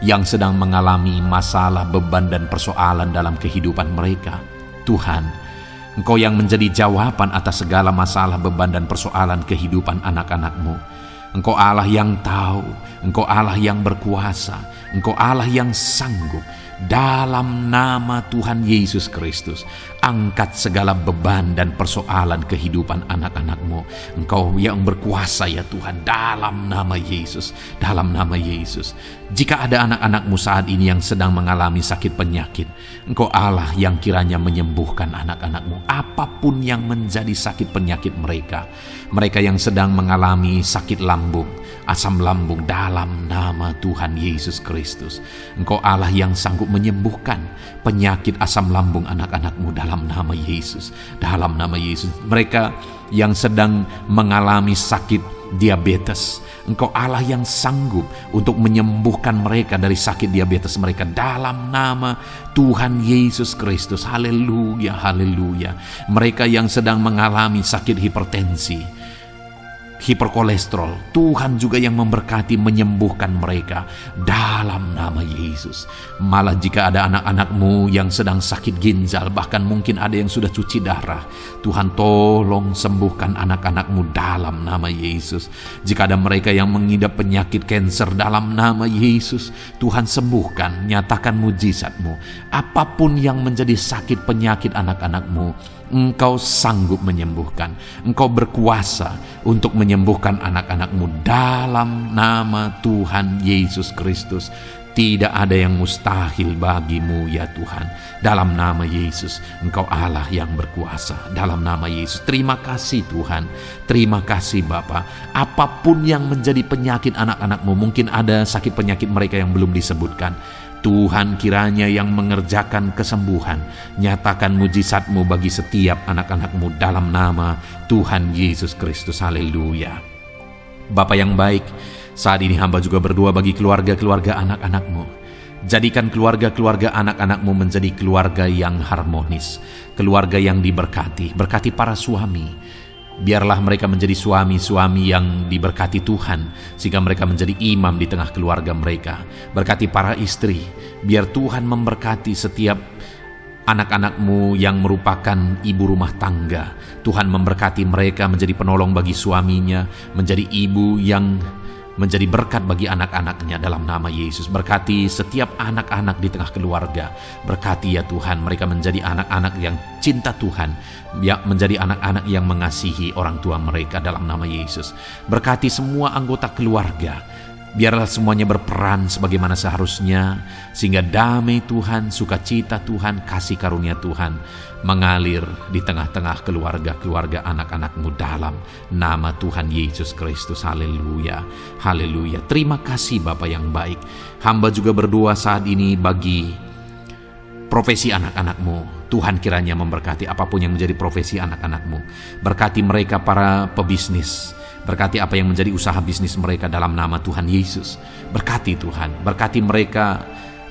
yang sedang mengalami masalah, beban dan persoalan dalam kehidupan mereka. Tuhan, Engkau yang menjadi jawaban atas segala masalah, beban dan persoalan kehidupan anak-anak-Mu. Engkau Allah yang tahu, Engkau Allah yang berkuasa, Engkau Allah yang sanggup. Dalam nama Tuhan Yesus Kristus, angkat segala beban dan persoalan kehidupan anak-anak-Mu. Engkau yang berkuasa ya Tuhan, dalam nama Yesus, dalam nama Yesus. Jika ada anak-anak-Mu saat ini yang sedang mengalami sakit penyakit, Engkau Allah yang kiranya menyembuhkan anak-anak-Mu. Apapun yang menjadi sakit penyakit mereka, mereka yang sedang mengalami sakit lambung, asam lambung, dalam nama Tuhan Yesus Kristus, Engkau Allah yang sanggup menyembuhkan penyakit asam lambung anak-anak-Mu dalam nama Yesus, dalam nama Yesus. Mereka yang sedang mengalami sakit diabetes. Engkau Allah yang sanggup untuk menyembuhkan mereka dari sakit diabetes mereka dalam nama Tuhan Yesus Kristus. Haleluya, haleluya. Mereka yang sedang mengalami sakit hipertensi, hiperkolesterol, Tuhan juga yang memberkati menyembuhkan mereka dalam nama Yesus. Malah jika ada anak-anakmu yang sedang sakit ginjal, bahkan mungkin ada yang sudah cuci darah, Tuhan tolong sembuhkan anak-anakmu dalam nama Yesus. Jika ada mereka yang mengidap penyakit kanker, dalam nama Yesus Tuhan sembuhkan, nyatakan mujizat-Mu. Apapun yang menjadi sakit penyakit anak-anakmu, Engkau sanggup menyembuhkan. Engkau berkuasa untuk menyembuhkan anak-anakmu dalam nama Tuhan Yesus Kristus. Tidak ada yang mustahil bagimu ya Tuhan. Dalam nama Yesus, Engkau Allah yang berkuasa. Dalam nama Yesus, terima kasih Tuhan. Terima kasih Bapa. Apapun yang menjadi penyakit anak-anakmu, mungkin ada sakit penyakit mereka yang belum disebutkan, Tuhan kiranya yang mengerjakan kesembuhan. Nyatakan mujizat-Mu bagi setiap anak-anak-Mu dalam nama Tuhan Yesus Kristus. Haleluya. Bapa yang baik, saat ini hamba juga berdoa bagi keluarga-keluarga anak-anak-Mu. Jadikan keluarga-keluarga anak-anak-Mu menjadi keluarga yang harmonis, keluarga yang diberkati. Berkati para suami. Biarlah mereka menjadi suami-suami yang diberkati Tuhan, sehingga mereka menjadi imam di tengah keluarga mereka. Berkati para istri, biar Tuhan memberkati setiap anak-anak-Mu yang merupakan ibu rumah tangga. Tuhan memberkati mereka menjadi penolong bagi suaminya, menjadi ibu yang menjadi berkat bagi anak-anaknya dalam nama Yesus. Berkati setiap anak-anak di tengah keluarga. Berkati ya Tuhan, mereka menjadi anak-anak yang cinta Tuhan, ya, menjadi anak-anak yang mengasihi orang tua mereka dalam nama Yesus. Berkati semua anggota keluarga. Biarlah semuanya berperan sebagaimana seharusnya, sehingga damai Tuhan, sukacita Tuhan, kasih karunia Tuhan mengalir di tengah-tengah keluarga-keluarga anak-anak-Mu dalam nama Tuhan Yesus Kristus. Haleluya, haleluya. Terima kasih Bapa yang baik. Hamba juga berdoa saat ini bagi profesi anak-anak-Mu. Tuhan kiranya memberkati apapun yang menjadi profesi anak-anak-Mu. Berkati mereka para pebisnis. Berkati apa yang menjadi usaha bisnis mereka dalam nama Tuhan Yesus. Berkati Tuhan, berkati mereka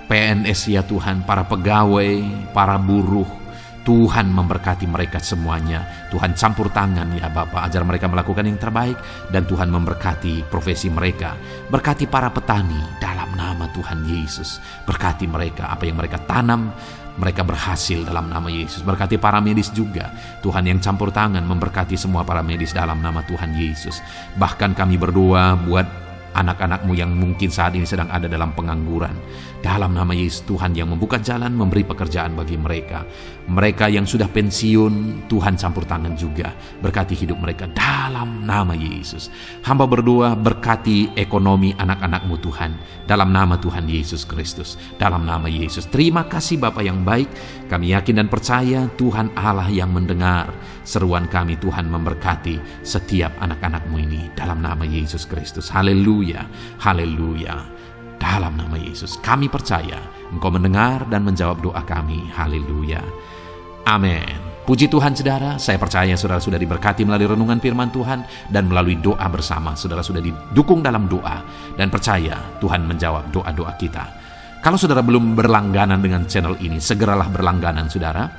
PNS ya Tuhan, para pegawai, para buruh. Tuhan memberkati mereka semuanya. Tuhan campur tangan ya Bapa, ajar mereka melakukan yang terbaik, dan Tuhan memberkati profesi mereka. Berkati para petani dalam nama Tuhan Yesus. Berkati mereka, apa yang mereka tanam, mereka berhasil dalam nama Yesus. Berkati para medis juga. Tuhan yang campur tangan memberkati semua para medis dalam nama Tuhan Yesus. Bahkan kami berdoa buat anak-anak-Mu yang mungkin saat ini sedang ada dalam pengangguran. Dalam nama Yesus, Tuhan yang membuka jalan, memberi pekerjaan bagi mereka. Mereka yang sudah pensiun, Tuhan campur tangan juga. Berkati hidup mereka dalam nama Yesus. Hamba berdoa, berkati ekonomi anak-anak-Mu Tuhan, dalam nama Tuhan Yesus Kristus. Dalam nama Yesus. Terima kasih Bapa yang baik. Kami yakin dan percaya Tuhan Allah yang mendengar seruan kami. Tuhan memberkati setiap anak-anak-Mu ini dalam nama Yesus Kristus. Haleluya, haleluya. Dalam nama Yesus kami percaya Engkau mendengar dan menjawab doa kami. Haleluya, amin. Puji Tuhan saudara, saya percaya saudara sudah diberkati melalui renungan firman Tuhan dan melalui doa bersama. Saudara sudah didukung dalam doa dan percaya Tuhan menjawab doa-doa kita. Kalau saudara belum berlangganan dengan channel ini, segeralah berlangganan saudara.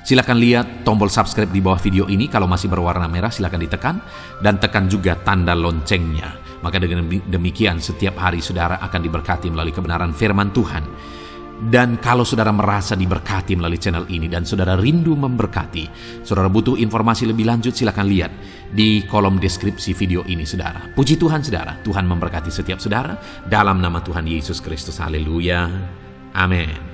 Silakan lihat tombol subscribe di bawah video ini. Kalau masih berwarna merah silakan ditekan, dan tekan juga tanda loncengnya. Maka dengan demikian setiap hari saudara akan diberkati melalui kebenaran firman Tuhan. Dan kalau saudara merasa diberkati melalui channel ini dan saudara rindu memberkati, saudara butuh informasi lebih lanjut, silakan lihat di kolom deskripsi video ini saudara. Puji Tuhan saudara, Tuhan memberkati setiap saudara dalam nama Tuhan Yesus Kristus. Haleluya, amin.